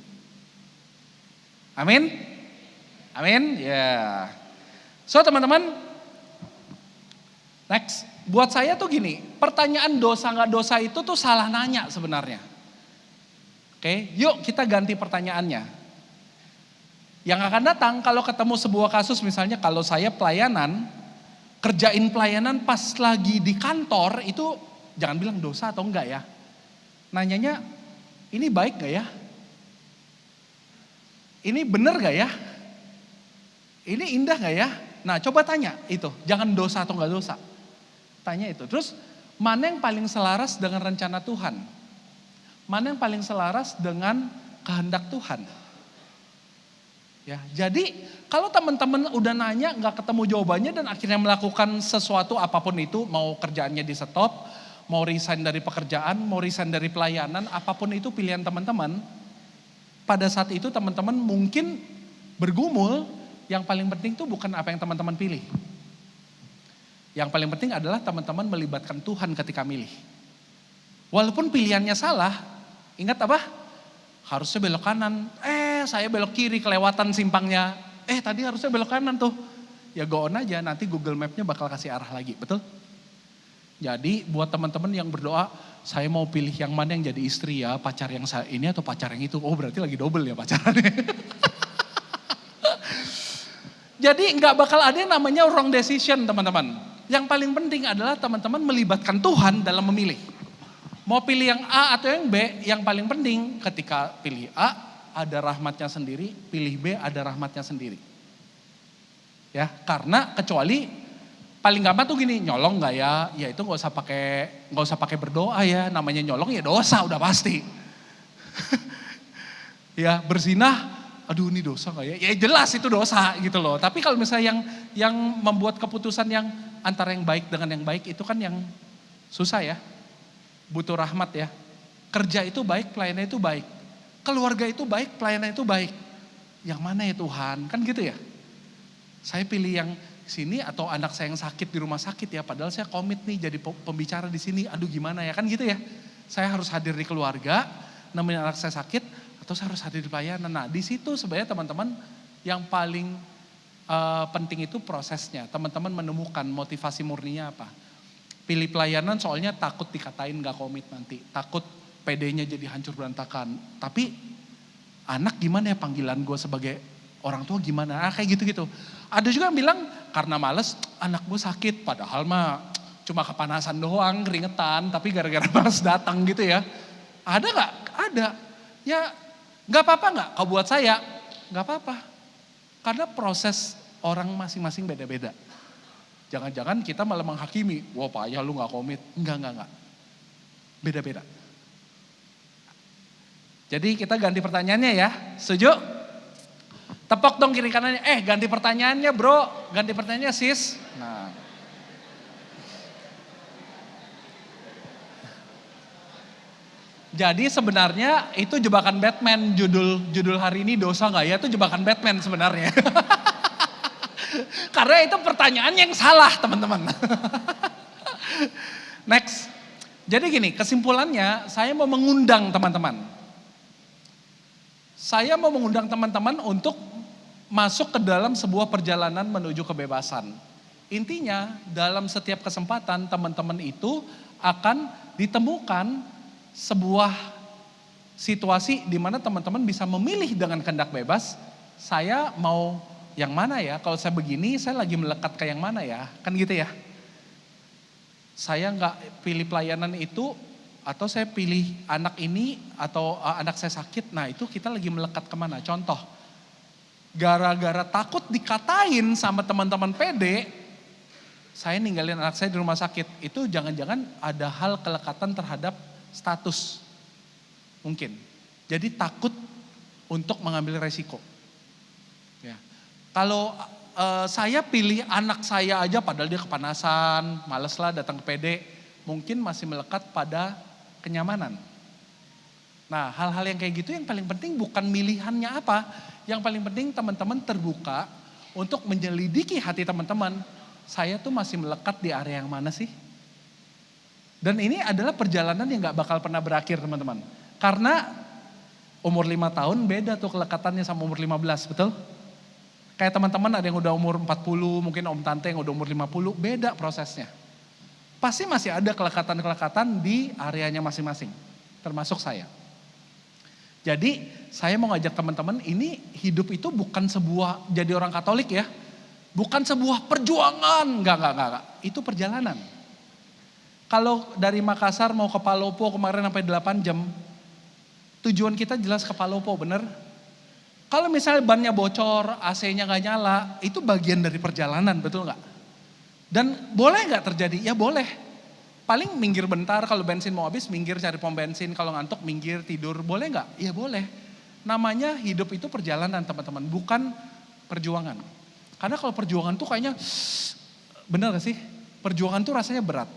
Amin? Amin? Ya. So teman-teman, next. Buat saya tuh gini, pertanyaan dosa gak dosa itu tuh salah nanya sebenarnya. Oke, yuk kita ganti pertanyaannya. Yang akan datang kalau ketemu sebuah kasus misalnya kalau saya pelayanan, kerjain pelayanan pas lagi di kantor itu jangan bilang dosa atau enggak ya. Nanyanya ini baik gak ya? Ini bener gak ya? Ini indah gak ya? Nah coba tanya itu, jangan dosa atau enggak dosa. Tanya itu, terus mana yang paling selaras dengan rencana Tuhan? Mana yang paling selaras dengan kehendak Tuhan? Ya, jadi kalau teman-teman udah nanya nggak ketemu jawabannya dan akhirnya melakukan sesuatu apapun itu, mau kerjaannya di stop, mau resign dari pekerjaan, mau resign dari pelayanan, apapun itu pilihan teman-teman. Pada saat itu teman-teman mungkin bergumul, yang paling penting itu bukan apa yang teman-teman pilih. Yang paling penting adalah teman-teman melibatkan Tuhan ketika milih. Walaupun pilihannya salah, ingat apa? Harusnya belok kanan, saya belok kiri kelewatan simpangnya. Tadi harusnya belok kanan tuh. Ya go on aja, nanti Google Map-nya bakal kasih arah lagi, betul? Jadi buat teman-teman yang berdoa, saya mau pilih yang mana yang jadi istri ya, pacar yang saya ini atau pacar yang itu. Oh berarti lagi double ya pacarannya. Jadi nggak bakal ada yang namanya wrong decision teman-teman. Yang paling penting adalah teman-teman melibatkan Tuhan dalam memilih. Mau pilih yang A atau yang B, yang paling penting ketika pilih A, ada rahmatnya sendiri, pilih B, ada rahmatnya sendiri. Ya, karena kecuali paling gampang tuh gini, nyolong nggak ya? Ya itu nggak usah pakai berdoa ya, namanya nyolong ya dosa udah pasti. Ya berzinah, aduh ini dosa nggak ya? Ya jelas itu dosa gitu loh. Tapi kalau misalnya yang membuat keputusan yang antara yang baik dengan yang baik itu kan yang susah ya. Butuh rahmat ya. Kerja itu baik, pelayanan itu baik. Keluarga itu baik, pelayanan itu baik. Yang mana ya Tuhan? Kan gitu ya. Saya pilih yang sini atau anak saya yang sakit di rumah sakit ya. Padahal saya komit nih jadi pembicara di sini. Aduh gimana ya, kan gitu ya. Saya harus hadir di keluarga, namanya anak saya sakit, atau saya harus hadir di pelayanan. Nah di situ sebenarnya teman-teman yang paling penting itu prosesnya. Teman-teman menemukan motivasi murninya apa. Pilih pelayanan soalnya takut dikatain gak komit nanti. Takut PD-nya jadi hancur berantakan. Tapi anak gimana ya panggilan gue sebagai orang tua gimana? Kayak gitu-gitu. Ada juga yang bilang karena males anak gue sakit. Padahal mah cuma kepanasan doang, keringetan. Tapi gara-gara males datang gitu ya. Ada gak? Ada. Ya gak apa-apa gak? Kalau buat saya gak apa-apa. Karena proses orang masing-masing beda-beda. Jangan-jangan kita malah menghakimi, wah payah lu gak komit. Enggak. Beda-beda. Jadi kita ganti pertanyaannya ya, setuju? Tepok dong kiri kanannya, ganti pertanyaannya bro, ganti pertanyaannya sis. Nah. Jadi sebenarnya itu jebakan Batman, judul hari ini dosa gak ya, itu jebakan Batman sebenarnya. Karena itu pertanyaan yang salah teman-teman. Next. Jadi gini, kesimpulannya saya mau mengundang teman-teman. Saya mau mengundang teman-teman untuk masuk ke dalam sebuah perjalanan menuju kebebasan. Intinya dalam setiap kesempatan teman-teman itu akan ditemukan sebuah situasi di mana teman-teman bisa memilih dengan kehendak bebas. Saya mau yang mana ya? Kalau saya begini, saya lagi melekat ke yang mana ya? Kan gitu ya. Saya nggak pilih pelayanan itu, atau saya pilih anak ini, atau anak saya sakit. Nah itu kita lagi melekat kemana? Contoh, gara-gara takut dikatain sama teman-teman PD, saya ninggalin anak saya di rumah sakit. Itu jangan-jangan ada hal kelekatan terhadap status. Mungkin. Jadi takut untuk mengambil resiko. Ya. Kalau saya pilih anak saya aja padahal dia kepanasan, males lah datang ke PD, mungkin masih melekat pada kenyamanan. Nah hal-hal yang kayak gitu yang paling penting bukan milihannya apa, yang paling penting teman-teman terbuka untuk menyelidiki hati teman-teman. Saya tuh masih melekat di area yang mana sih? Dan ini adalah perjalanan yang gak bakal pernah berakhir teman-teman. Karena umur 5 tahun beda tuh kelekatannya sama umur 15, betul? Kayak teman-teman ada yang udah umur 40, mungkin om tante yang udah umur 50, beda prosesnya. Pasti masih ada kelekatan-kelekatan di areanya masing-masing, termasuk saya. Jadi saya mau ngajak teman-teman, ini hidup itu bukan sebuah, jadi orang Katolik ya, bukan sebuah perjuangan, enggak. Itu perjalanan. Kalau dari Makassar mau ke Palopo kemarin sampai 8 jam, tujuan kita jelas ke Palopo, bener? Kalau misalnya bannya bocor, AC-nya gak nyala, itu bagian dari perjalanan, betul gak? Dan boleh gak terjadi? Ya boleh. Paling minggir bentar, kalau bensin mau habis, minggir cari pom bensin. Kalau ngantuk, minggir tidur. Boleh gak? Ya boleh. Namanya hidup itu perjalanan teman-teman, bukan perjuangan. Karena kalau perjuangan tuh kayaknya, bener gak sih? Perjuangan tuh rasanya berat.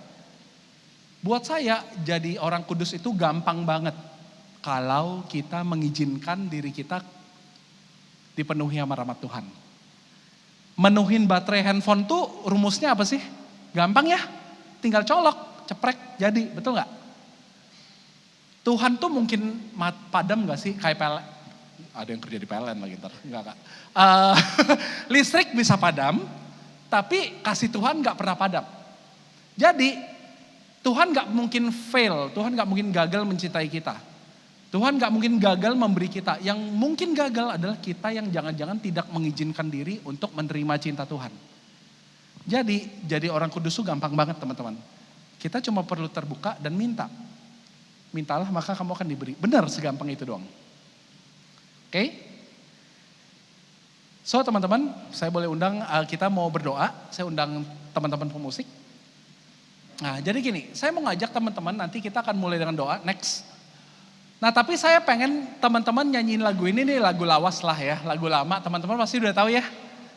Buat saya, jadi orang kudus itu gampang banget. Kalau kita mengizinkan diri kita dipenuhi sama rahmat Tuhan. Menuhin baterai handphone tuh rumusnya apa sih? Gampang ya, tinggal colok, ceprek, jadi, betul gak? Tuhan tuh mungkin padam gak sih? Kayak PLN, ada yang kerja di PLN lagi ntar, enggak. Listrik bisa padam, tapi kasih Tuhan gak pernah padam. Jadi, Tuhan gak mungkin fail, Tuhan gak mungkin gagal mencintai kita. Tuhan gak mungkin gagal memberi kita. Yang mungkin gagal adalah kita yang jangan-jangan tidak mengizinkan diri untuk menerima cinta Tuhan. Jadi orang kudus itu gampang banget teman-teman. Kita cuma perlu terbuka dan minta. Mintalah maka kamu akan diberi. Benar, segampang itu doang. Oke? So teman-teman, saya boleh undang, kita mau berdoa. Saya undang teman-teman pemusik. Nah jadi gini, saya mau ngajak teman-teman, nanti kita akan mulai dengan doa, next. Nah tapi saya pengen teman-teman nyanyiin lagu ini nih, lagu lawas lah ya, lagu lama. Teman-teman pasti udah tahu ya.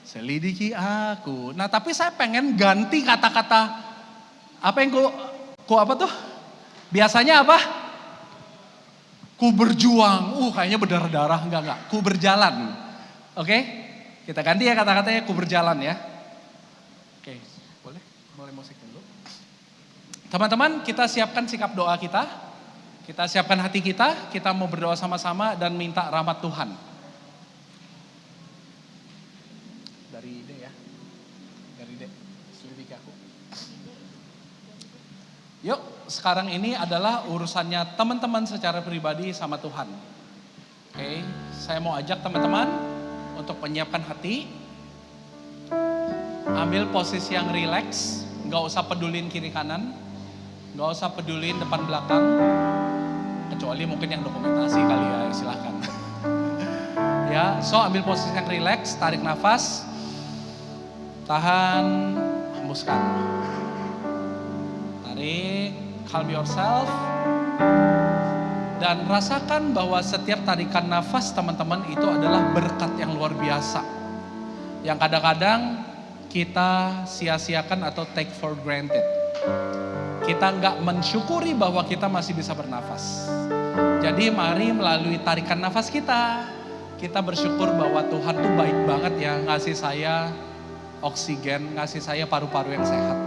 Selidiki aku. Nah tapi saya pengen ganti kata-kata, apa yang ku apa tuh? Biasanya apa? Ku berjuang, kayaknya berdarah-darah, enggak. Ku berjalan, oke? Kita ganti ya kata-katanya, ku berjalan ya. Oke, boleh? Mulai musik dulu. Teman-teman, kita siapkan sikap doa kita. Kita siapkan hati kita mau berdoa sama-sama dan minta rahmat Tuhan. Dari ide ya, dari ide, selidiki aku. Yuk, sekarang ini adalah urusannya teman-teman secara pribadi sama Tuhan. Oke, saya mau ajak teman-teman untuk menyiapkan hati. Ambil posisi yang rileks, gak usah pedulin kiri kanan, gak usah pedulin depan belakang. Kecuali mungkin yang dokumentasi kali ya, silahkan. Ya, so ambil posisi yang rileks, tarik nafas. Tahan, hembuskan. Tarik, calm yourself. Dan rasakan bahwa setiap tarikan nafas teman-teman itu adalah berkat yang luar biasa. Yang kadang-kadang kita sia-siakan atau take for granted. Kita nggak mensyukuri bahwa kita masih bisa bernafas. Jadi mari melalui tarikan nafas kita bersyukur bahwa Tuhan tuh baik banget ya ngasih saya oksigen, ngasih saya paru-paru yang sehat.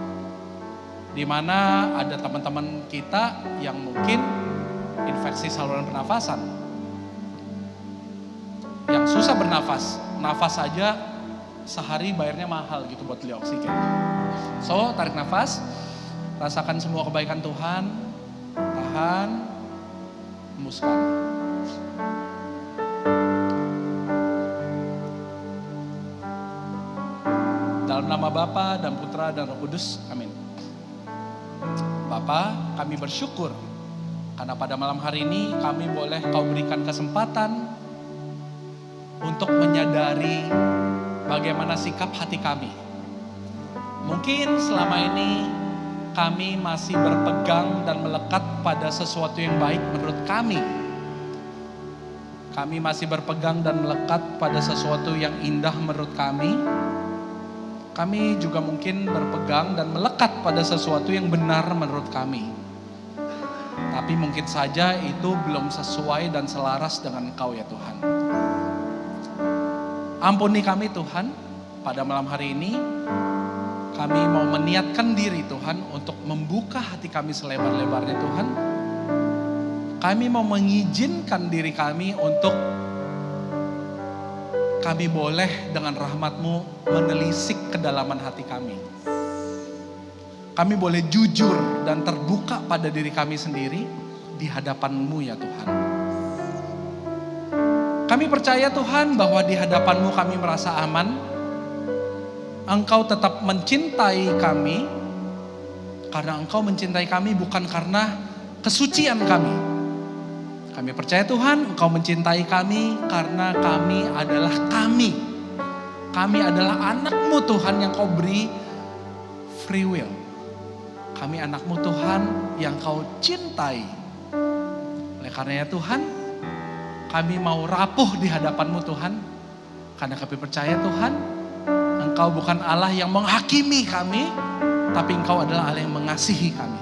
Dimana ada teman-teman kita yang mungkin infeksi saluran pernafasan, yang susah bernafas, nafas saja sehari bayarnya mahal gitu buat beli oksigen. So tarik nafas, rasakan semua kebaikan Tuhan, tahan, hembuskan. Dalam nama Bapa dan Putra dan Roh Kudus, amin. Bapa, kami bersyukur karena pada malam hari ini kami boleh Kau berikan kesempatan untuk menyadari bagaimana sikap hati kami. Mungkin selama ini kami masih berpegang dan melekat pada sesuatu yang baik menurut kami. Kami masih berpegang dan melekat pada sesuatu yang indah menurut kami. Kami juga mungkin berpegang dan melekat pada sesuatu yang benar menurut kami. Tapi mungkin saja itu belum sesuai dan selaras dengan Engkau ya Tuhan. Ampuni kami Tuhan, pada malam hari ini kami mau meniatkan diri Tuhan untuk membuka hati kami selebar-lebarnya Tuhan. Kami mau mengizinkan diri kami untuk kami boleh dengan rahmat-Mu menelisik kedalaman hati kami. Kami boleh jujur dan terbuka pada diri kami sendiri di hadapan-Mu ya Tuhan. Kami percaya Tuhan bahwa di hadapan-Mu kami merasa aman. Engkau tetap mencintai kami karena Engkau mencintai kami bukan karena kesucian kami. Kami percaya Tuhan, Engkau mencintai kami karena kami adalah kami. Kami adalah anak-Mu Tuhan yang Kau beri free will. Kami anak-Mu Tuhan yang Kau cintai. Oleh karenanya Tuhan, kami mau rapuh di hadapan-Mu Tuhan. Karena kami percaya Tuhan, Engkau bukan Allah yang menghakimi kami, tapi Engkau adalah Allah yang mengasihi kami.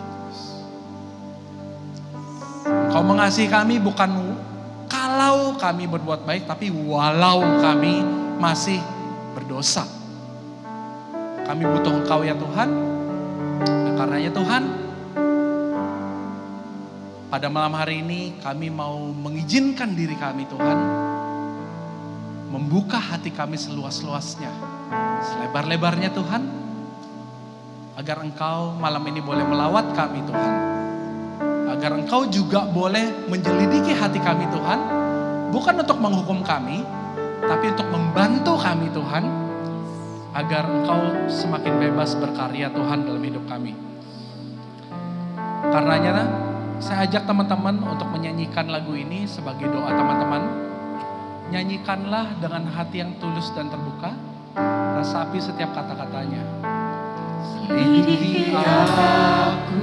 Engkau mengasihi kami bukan kalau kami berbuat baik, tapi walau kami masih berdosa. Kami butuh Engkau ya Tuhan. Dan karenanya Tuhan, pada malam hari ini kami mau mengizinkan diri kami Tuhan, membuka hati kami seluas-luasnya, selebar-lebarnya Tuhan, agar Engkau malam ini boleh melawat kami Tuhan. Agar Engkau juga boleh menjelidiki hati kami Tuhan, bukan untuk menghukum kami, tapi untuk membantu kami Tuhan, agar Engkau semakin bebas berkarya Tuhan dalam hidup kami. Karenanya saya ajak teman-teman untuk menyanyikan lagu ini sebagai doa teman-teman. Nyanyikanlah dengan hati yang tulus dan terbuka. Resapi setiap kata-katanya. Selidiki aku,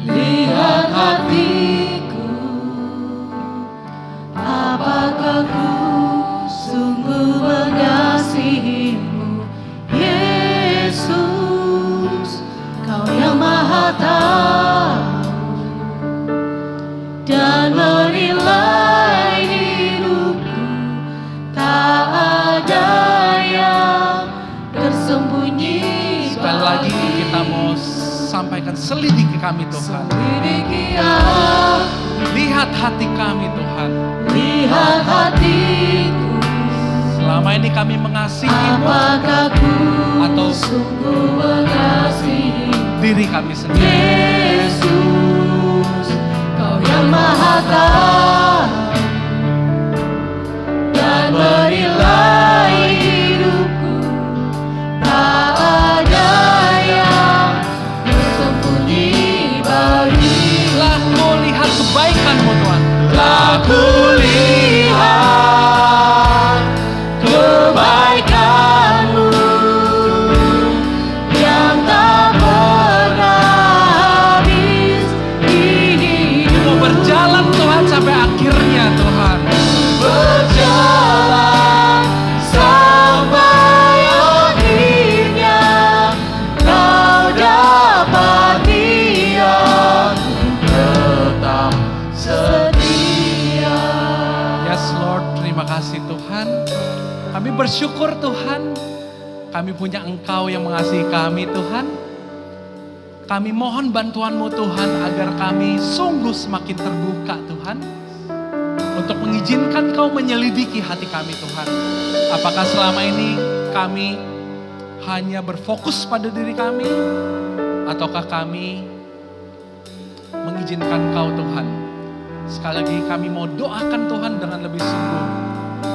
Lihat hatiku, apakah ku sungguh mengasihimu, Yesus, Kau yang Maha Tahu dan menilai hidupku, tak ada yang tersembunyi. sekali lagi kita mau sampaikan, selidiki kami Tuhan. Selidiki aku, Lihat hati kami Tuhan. lihat hatiku, Selama ini kami mengasihimu apakah ku atau sungguh mengasihi, diri kami sendiri. Yesus, Kau yang Maha Tahu dan menilai hidupku, tak ada yang tersembunyi bagi. Telah kau lihat kebaikanmu Tuhan. Aku lihat kebaikan-Mu yang tak pernah habis di hidup. Mau berjalan Tuhan sampai akhirnya Tuhan. Berjalan sampai akhirnya, Kau dapati aku tetap setia. Yes Lord, terima kasih Tuhan. Kami bersyukur Tuhan. Kami punya Engkau yang mengasihi kami Tuhan. Kami mohon bantuan-Mu Tuhan agar kami sungguh semakin terbuka Tuhan. Untuk mengizinkan Kau menyelidiki hati kami Tuhan. Apakah selama ini kami hanya berfokus pada diri kami, ataukah kami mengizinkan Kau Tuhan. Sekali lagi kami mau doakan Tuhan dengan lebih sungguh.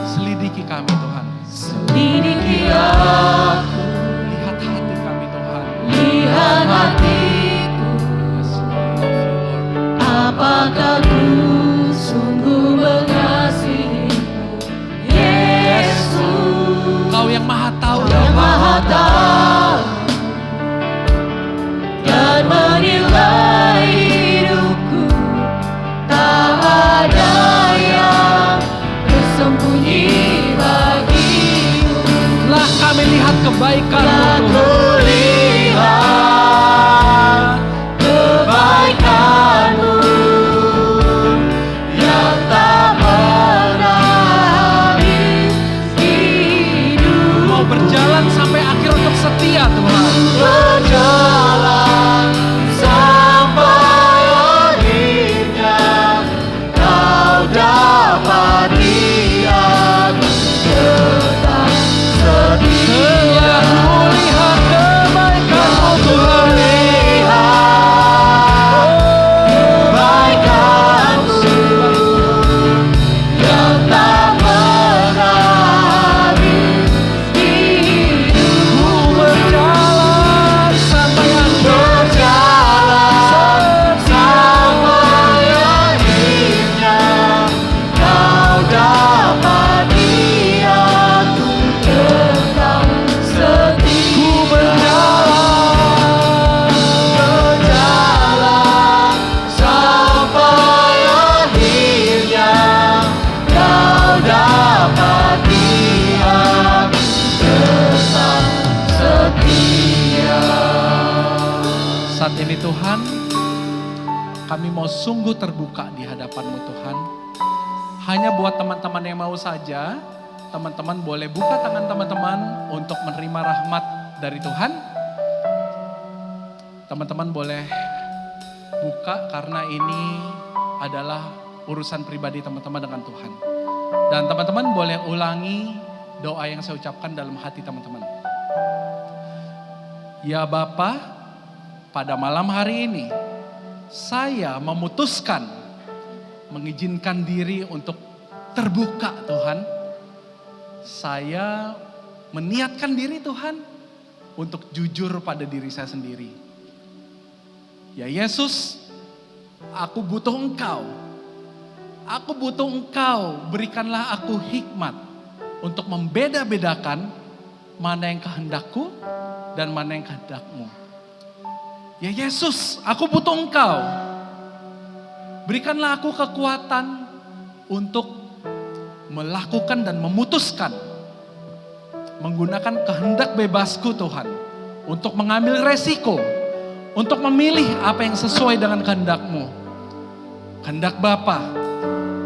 Selidiki kami Tuhan. Selidiki aku, Lihat hati kami Tuhan. lihat hatiku, Yes, Lord. apakah ku sungguh mengasihimu, Yesus, Kau yang Maha Tahu. yang Maha Tahu dan menilai hidupku, tak ada yang tersembunyi bagimu. Telah kami lihat kebaikan-Mu Aku Tuhan. lihat kebaikan-Mu yang tak pernah habis di hidup. Mau berjalan sampai akhir untuk setia Tuhan. Berjalan sampai akhirnya, Kau dapati aku tetap setia. Telah kulihat kebaikan-Mu Tuhan. Lihat kebaikan-Mu yang tak pernah habis di hidup. Ku berjalan sampai akhir. Berjalan sampai akhirnya, Kau dapati aku tetap setia. Ku berjalan. Berjalan sampai akhirnya, Kau dapati aku tetap setia. Saat ini Tuhan, kami mau sungguh terbuka di hadapan-Mu Tuhan. Hanya buat teman-teman yang mau saja, teman-teman boleh buka tangan teman-teman untuk menerima rahmat dari Tuhan. Teman-teman boleh buka karena ini adalah urusan pribadi teman-teman dengan Tuhan. Dan teman-teman boleh ulangi doa yang saya ucapkan dalam hati teman-teman. Ya Bapa, pada malam hari ini saya memutuskan mengizinkan diri untuk terbuka Tuhan. Saya meniatkan diri Tuhan untuk jujur pada diri saya sendiri. Ya Yesus, aku butuh Engkau. Aku butuh Engkau, berikanlah aku hikmat untuk membeda-bedakan mana yang kehendakku dan mana yang kehendakmu. Ya Yesus, aku butuh Engkau. Berikanlah aku kekuatan untuk melakukan dan memutuskan. Menggunakan kehendak bebasku Tuhan. Untuk mengambil resiko. Untuk memilih apa yang sesuai dengan kehendak-Mu. Kehendak Bapa.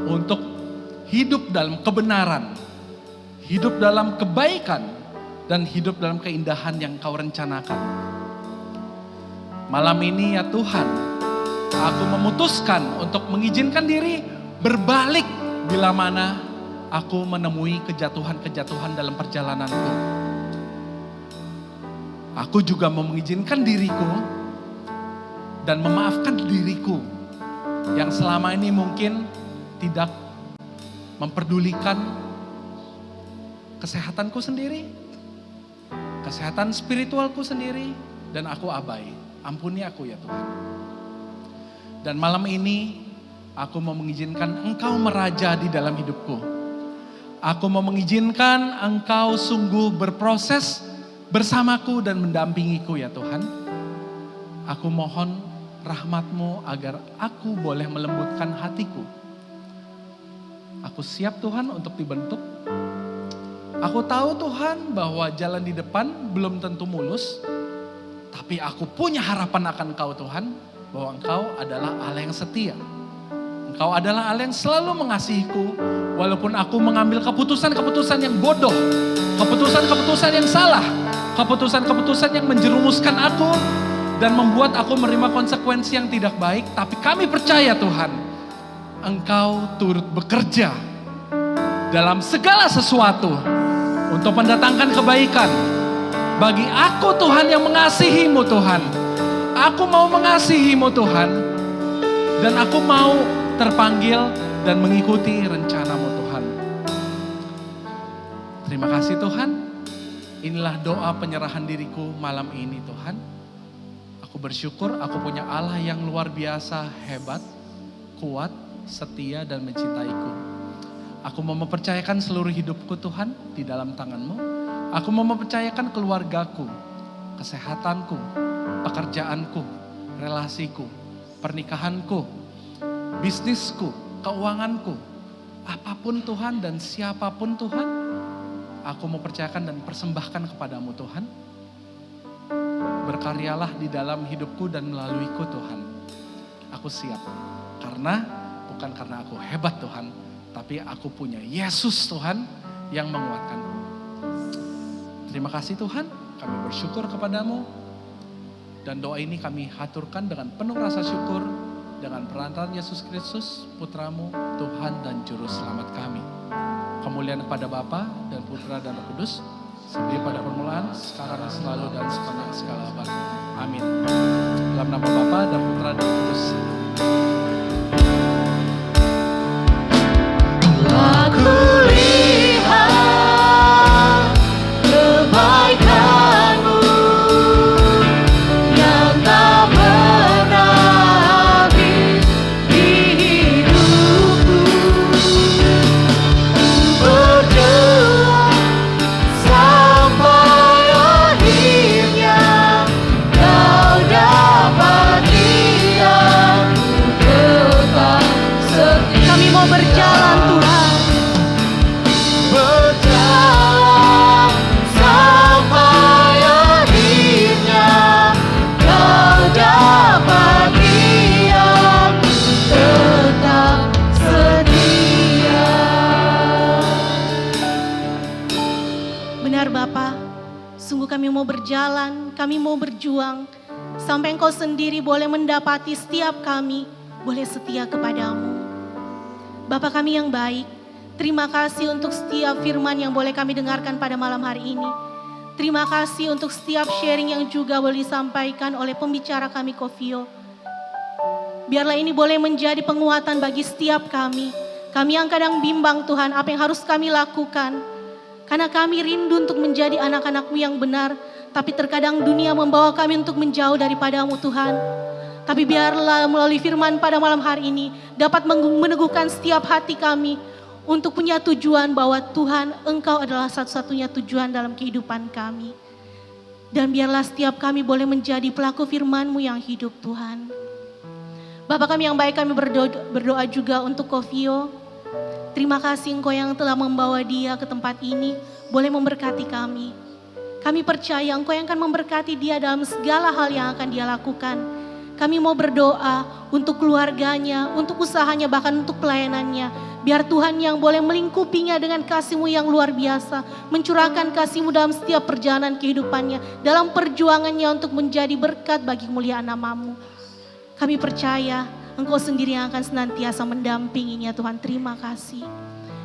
Untuk hidup dalam kebenaran. Hidup dalam kebaikan. Dan hidup dalam keindahan yang Kau rencanakan. Malam ini ya Tuhan, aku memutuskan untuk mengizinkan diri berbalik bila mana aku menemui kejatuhan-kejatuhan dalam perjalananku. Aku juga mau mengizinkan diriku dan memaafkan diriku yang selama ini mungkin tidak memperdulikan kesehatanku sendiri, kesehatan spiritualku sendiri, dan aku abai. Ampuni aku ya Tuhan. Dan malam ini aku mau mengizinkan Engkau meraja di dalam hidupku. Aku mau mengizinkan Engkau sungguh berproses bersamaku dan mendampingiku ya Tuhan. Aku mohon rahmat-Mu agar aku boleh melembutkan hatiku. Aku siap Tuhan untuk dibentuk. Aku tahu Tuhan bahwa jalan di depan belum tentu mulus. Tapi aku punya harapan akan Engkau Tuhan, bahwa Engkau adalah Allah yang setia. Engkau adalah Allah yang selalu mengasihiku, walaupun aku mengambil keputusan-keputusan yang bodoh, keputusan-keputusan yang salah, keputusan-keputusan yang menjerumuskan aku, dan membuat aku menerima konsekuensi yang tidak baik. Tapi kami percaya Tuhan, Engkau turut bekerja dalam segala sesuatu untuk mendatangkan kebaikan. Bagi aku Tuhan yang mengasihi-Mu Tuhan. Aku mau mengasihi-Mu Tuhan. Dan aku mau terpanggil dan mengikuti rencana-Mu Tuhan. Terima kasih Tuhan. Inilah doa penyerahan diriku malam ini Tuhan. Aku bersyukur aku punya Allah yang luar biasa hebat, kuat, setia dan mencintaiku. Aku mau mempercayakan seluruh hidupku Tuhan di dalam tangan-Mu. Aku mau mempercayakan keluargaku, kesehatanku, pekerjaanku, relasiku, pernikahanku, bisnisku, keuanganku, apapun Tuhan dan siapapun Tuhan, aku mau percayakan dan persembahkan kepadamu Tuhan. Berkaryalah di dalam hidupku dan melaluiku Tuhan. Aku siap, bukan karena aku hebat Tuhan, tapi aku punya Yesus Tuhan yang menguatkanku. Terima kasih Tuhan, kami bersyukur kepadamu. Dan doa ini kami haturkan dengan penuh rasa syukur. Dengan perantaraan Yesus Kristus, Putramu, Tuhan dan Juru Selamat kami. Kemuliaan kepada Bapa dan Putra dan Roh Kudus. Seperti pada permulaan, sekarang, selalu, dan sepanjang segala abad. Amin. Dalam nama Bapa dan Putra dan Roh Kudus. Aku lihat kebaikan-Mu yang tak pernah habis di hidupku. Berjuang sampai akhirnya Kau dapati aku tetap setia. Kami mau berjalan Tuhan. Berjalan sampai akhirnya Kau dapati aku tetap setia. Benar Bapa, sungguh kami mau berjalan, kami mau berjuang, sampai Engkau sendiri boleh mendapati setiap kami boleh setia kepadamu. Bapa kami yang baik, terima kasih untuk setiap firman yang boleh kami dengarkan pada malam hari ini. Terima kasih untuk setiap sharing yang juga boleh disampaikan oleh pembicara kami Kofio. Biarlah ini boleh menjadi penguatan bagi setiap kami. Kami yang kadang bimbang Tuhan, apa yang harus kami lakukan. Karena kami rindu untuk menjadi anak-anak-Mu yang benar. Tapi terkadang dunia membawa kami untuk menjauh daripada-Mu Tuhan. Tapi biarlah melalui firman pada malam hari ini dapat meneguhkan setiap hati kami untuk punya tujuan bahwa Tuhan Engkau adalah satu-satunya tujuan dalam kehidupan kami. Dan biarlah setiap kami boleh menjadi pelaku firman-Mu yang hidup Tuhan. Bapa kami yang baik, kami berdoa juga untuk Kofio. Terima kasih Engkau yang telah membawa dia ke tempat ini, boleh memberkati kami. Kami percaya Engkau yang akan memberkati dia dalam segala hal yang akan dia lakukan. Kami mau berdoa untuk keluarganya, untuk usahanya, bahkan untuk pelayanannya. Biar Tuhan yang boleh melingkupinya dengan kasih-Mu yang luar biasa. Mencurahkan kasih-Mu dalam setiap perjalanan kehidupannya. Dalam perjuangannya untuk menjadi berkat bagi kemuliaan nama-Mu. Kami percaya Engkau sendiri yang akan senantiasa mendampinginya Tuhan. Terima kasih.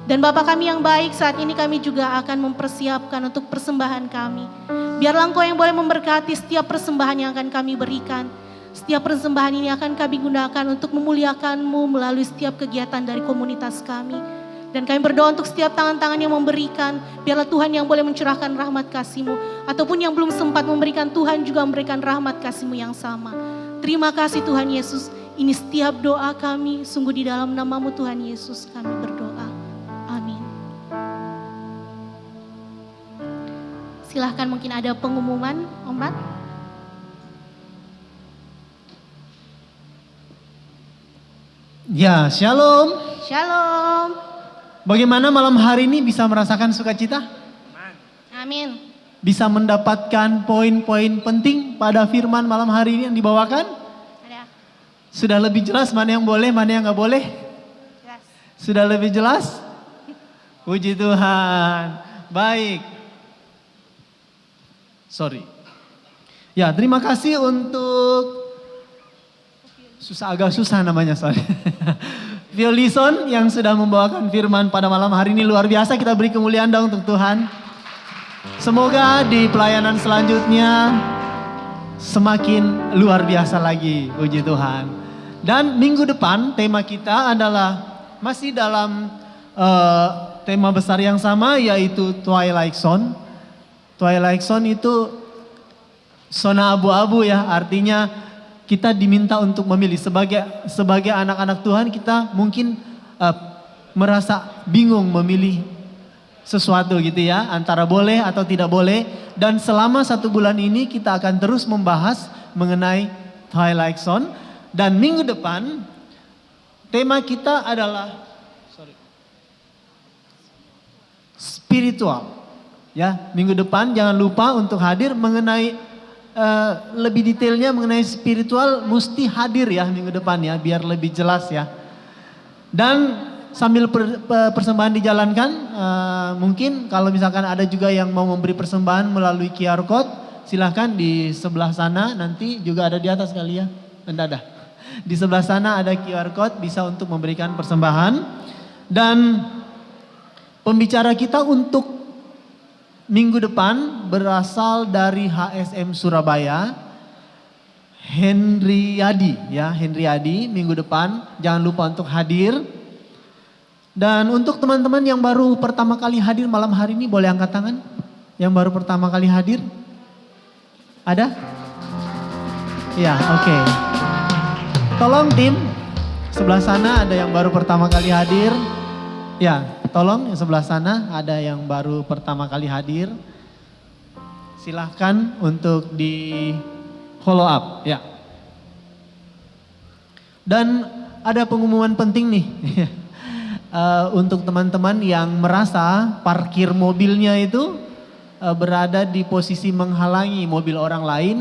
Dan Bapa kami yang baik, saat ini kami juga akan mempersiapkan untuk persembahan kami. Biarlah Engkau yang boleh memberkati setiap persembahan yang akan kami berikan. Setiap persembahan ini akan kami gunakan untuk memuliakan-Mu melalui setiap kegiatan dari komunitas kami. Dan kami berdoa untuk setiap tangan-tangan yang memberikan. Biarlah Tuhan yang boleh mencurahkan rahmat kasih-Mu. Ataupun yang belum sempat memberikan, Tuhan juga memberikan rahmat kasih-Mu yang sama. Terima kasih Tuhan Yesus. Ini setiap doa kami. Sungguh di dalam nama-Mu Tuhan Yesus kami berdoa. Amin. Silahkan, mungkin ada pengumuman, Om Mat. Ya, shalom. Shalom. Bagaimana malam hari ini bisa merasakan sukacita? Amin. Bisa mendapatkan poin-poin penting pada firman malam hari ini yang dibawakan? Ada. Sudah lebih jelas mana yang boleh, mana yang nggak boleh? Jelas. Sudah lebih jelas? Puji Tuhan. Baik. Sorry. Ya, terima kasih untuk agak susah namanya soalnya. Violison yang sudah membawakan firman pada malam hari ini luar biasa. Kita beri kemuliaan dong untuk Tuhan. Semoga di pelayanan selanjutnya semakin luar biasa lagi. Puji Tuhan. Dan minggu depan tema kita adalah masih dalam tema besar yang sama, yaitu Twilight Zone. Twilight Zone itu zona abu-abu ya, artinya kita diminta untuk memilih. Sebagai anak-anak Tuhan, kita mungkin merasa bingung memilih sesuatu gitu ya, antara boleh atau tidak boleh. Dan selama 1 bulan ini kita akan terus membahas mengenai Twilight Zone. Dan minggu depan tema kita adalah spiritual. Ya, minggu depan jangan lupa untuk hadir mengenai lebih detailnya mengenai spiritual, mesti hadir ya minggu depan ya, biar lebih jelas ya. Dan sambil persembahan dijalankan, mungkin kalau misalkan ada juga yang mau memberi persembahan melalui QR Code, silahkan di sebelah sana, nanti juga ada di atas kali ya, ada. Di sebelah sana ada QR Code, bisa untuk memberikan persembahan. Dan pembicara kita untuk minggu depan berasal dari HSM Surabaya, Henry Yadi ya, Henry Yadi minggu depan jangan lupa untuk hadir. Dan untuk teman-teman yang baru pertama kali hadir malam hari ini boleh angkat tangan. Yang baru pertama kali hadir? Ada? Ya, oke. Tolong tim sebelah sana ada yang baru pertama kali hadir. Ya, tolong yang sebelah sana ada yang baru pertama kali hadir. Silahkan untuk di follow up ya. Dan ada pengumuman penting nih. Untuk teman-teman yang merasa parkir mobilnya itu berada di posisi menghalangi mobil orang lain,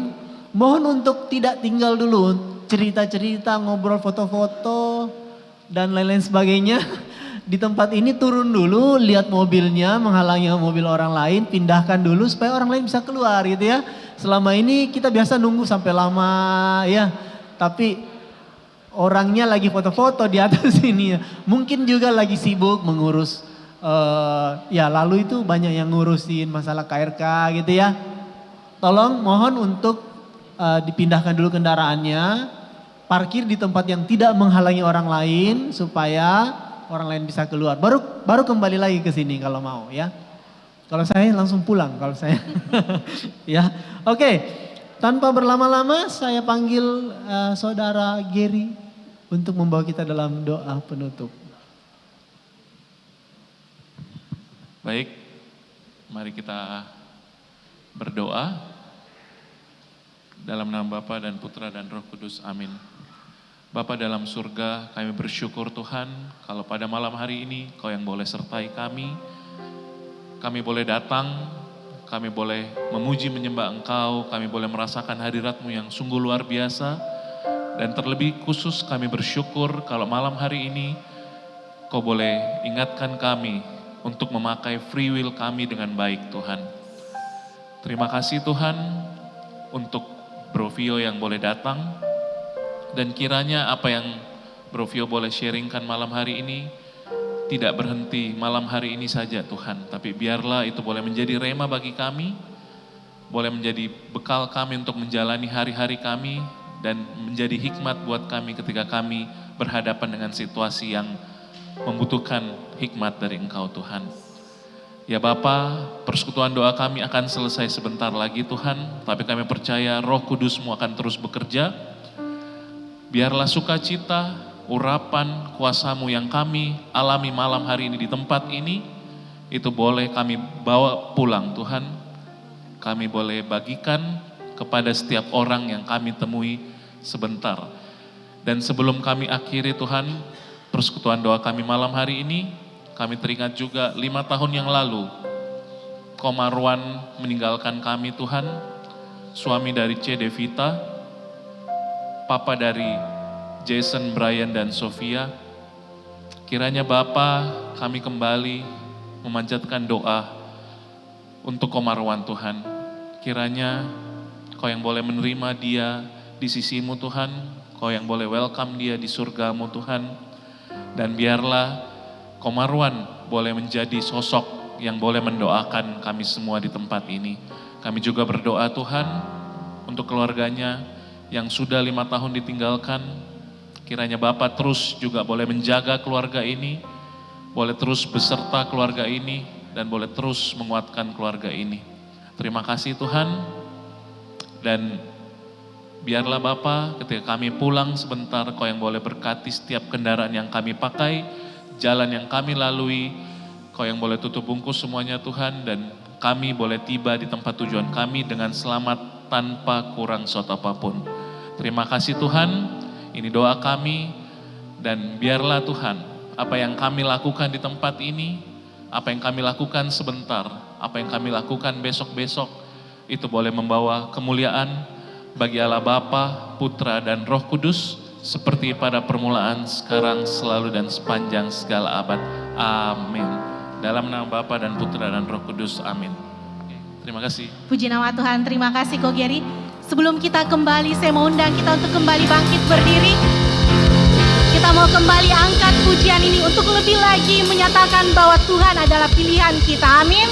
mohon untuk tidak tinggal dulu, cerita-cerita, ngobrol, foto-foto dan lain-lain sebagainya. Di tempat ini turun dulu, lihat mobilnya menghalangi mobil orang lain, pindahkan dulu supaya orang lain bisa keluar gitu ya. Selama ini kita biasa nunggu sampai lama ya, tapi orangnya lagi foto-foto di atas ini ya. Mungkin juga lagi sibuk mengurus, ya lalu itu banyak yang ngurusin masalah KRK gitu ya. Tolong mohon untuk dipindahkan dulu kendaraannya, parkir di tempat yang tidak menghalangi orang lain supaya orang lain bisa keluar. Baru kembali lagi ke sini kalau mau ya. Kalau saya langsung pulang kalau saya. Ya, oke. Tanpa berlama-lama saya panggil saudara Gary untuk membawa kita dalam doa penutup. Baik, mari kita berdoa dalam nama Bapa dan Putra dan Roh Kudus. Amin. Bapa dalam surga, kami bersyukur Tuhan kalau pada malam hari ini Kau yang boleh sertai kami. Kami boleh datang, kami boleh memuji menyembah Engkau, kami boleh merasakan hadirat-Mu yang sungguh luar biasa. Dan terlebih khusus kami bersyukur kalau malam hari ini Kau boleh ingatkan kami untuk memakai free will kami dengan baik Tuhan. Terima kasih Tuhan untuk Bro Vio yang boleh datang. Dan kiranya apa yang Bro Vio boleh sharingkan malam hari ini tidak berhenti malam hari ini saja Tuhan. Tapi biarlah itu boleh menjadi rema bagi kami, boleh menjadi bekal kami untuk menjalani hari-hari kami, dan menjadi hikmat buat kami ketika kami berhadapan dengan situasi yang membutuhkan hikmat dari Engkau Tuhan. Ya Bapa, persekutuan doa kami akan selesai sebentar lagi Tuhan, tapi kami percaya Roh Kudus-Mu akan terus bekerja. Biarlah sukacita, urapan, kuasa-Mu yang kami alami malam hari ini di tempat ini, itu boleh kami bawa pulang Tuhan. Kami boleh bagikan kepada setiap orang yang kami temui sebentar. Dan sebelum kami akhiri Tuhan, persekutuan doa kami malam hari ini, kami teringat juga 5 tahun yang lalu, Ko Marwan meninggalkan kami Tuhan, suami dari C. Devita, papa dari Jason, Brian, dan Sofia. Kiranya Bapa, kami kembali memanjatkan doa untuk Ko Marwan Tuhan. Kiranya Kau yang boleh menerima dia di sisi-Mu Tuhan, Kau yang boleh welcome dia di surga-Mu Tuhan. Dan biarlah Ko Marwan boleh menjadi sosok yang boleh mendoakan kami semua di tempat ini. Kami juga berdoa Tuhan untuk keluarganya yang sudah 5 tahun ditinggalkan. Kiranya Bapak terus juga boleh menjaga keluarga ini, boleh terus beserta keluarga ini, dan boleh terus menguatkan keluarga ini. Terima kasih Tuhan, dan biarlah Bapak ketika kami pulang sebentar, Kau yang boleh berkati setiap kendaraan yang kami pakai, jalan yang kami lalui, Kau yang boleh tutup bungkus semuanya Tuhan, dan kami boleh tiba di tempat tujuan kami dengan selamat tanpa kurang suatu apapun. Terima kasih Tuhan. Ini doa kami, dan biarlah Tuhan, apa yang kami lakukan di tempat ini, apa yang kami lakukan sebentar, apa yang kami lakukan besok-besok, itu boleh membawa kemuliaan bagi Allah Bapa, Putra, dan Roh Kudus, seperti pada permulaan, sekarang, selalu, dan sepanjang segala abad. Amin. Dalam nama Bapa dan Putra dan Roh Kudus. Amin. Terima kasih. Puji nama Tuhan, terima kasih Ko Gary. Sebelum kita kembali, saya mau undang kita untuk kembali bangkit berdiri. Kita mau kembali angkat pujian ini untuk lebih lagi menyatakan bahwa Tuhan adalah pilihan kita. Amin.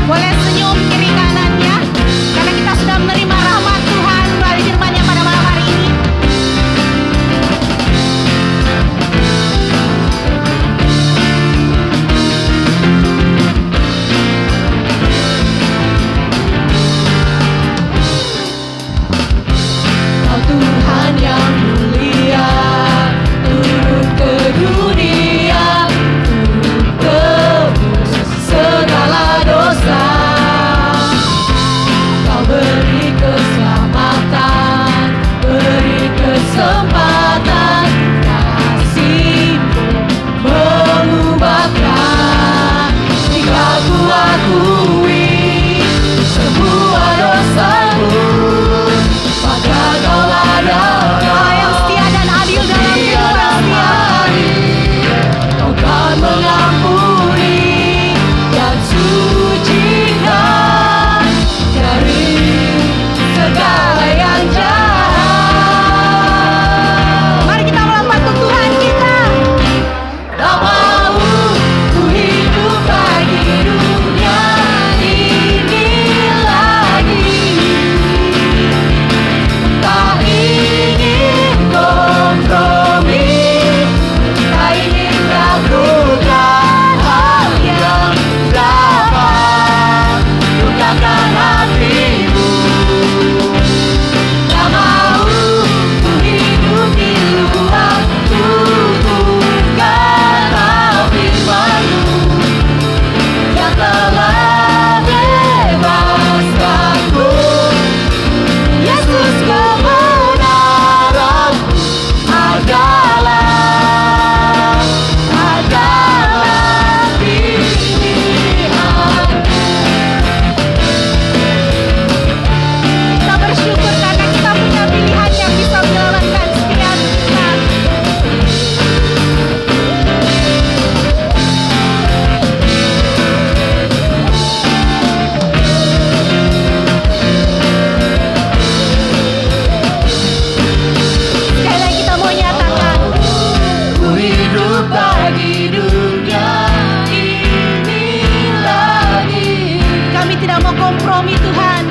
Boleh senyum kiri kanannya, karena kita sudah menerima rahmat Tuhan melalui firman-Nya pada malam hari ini. Oh Tuhan. mau kompromi Tuhan.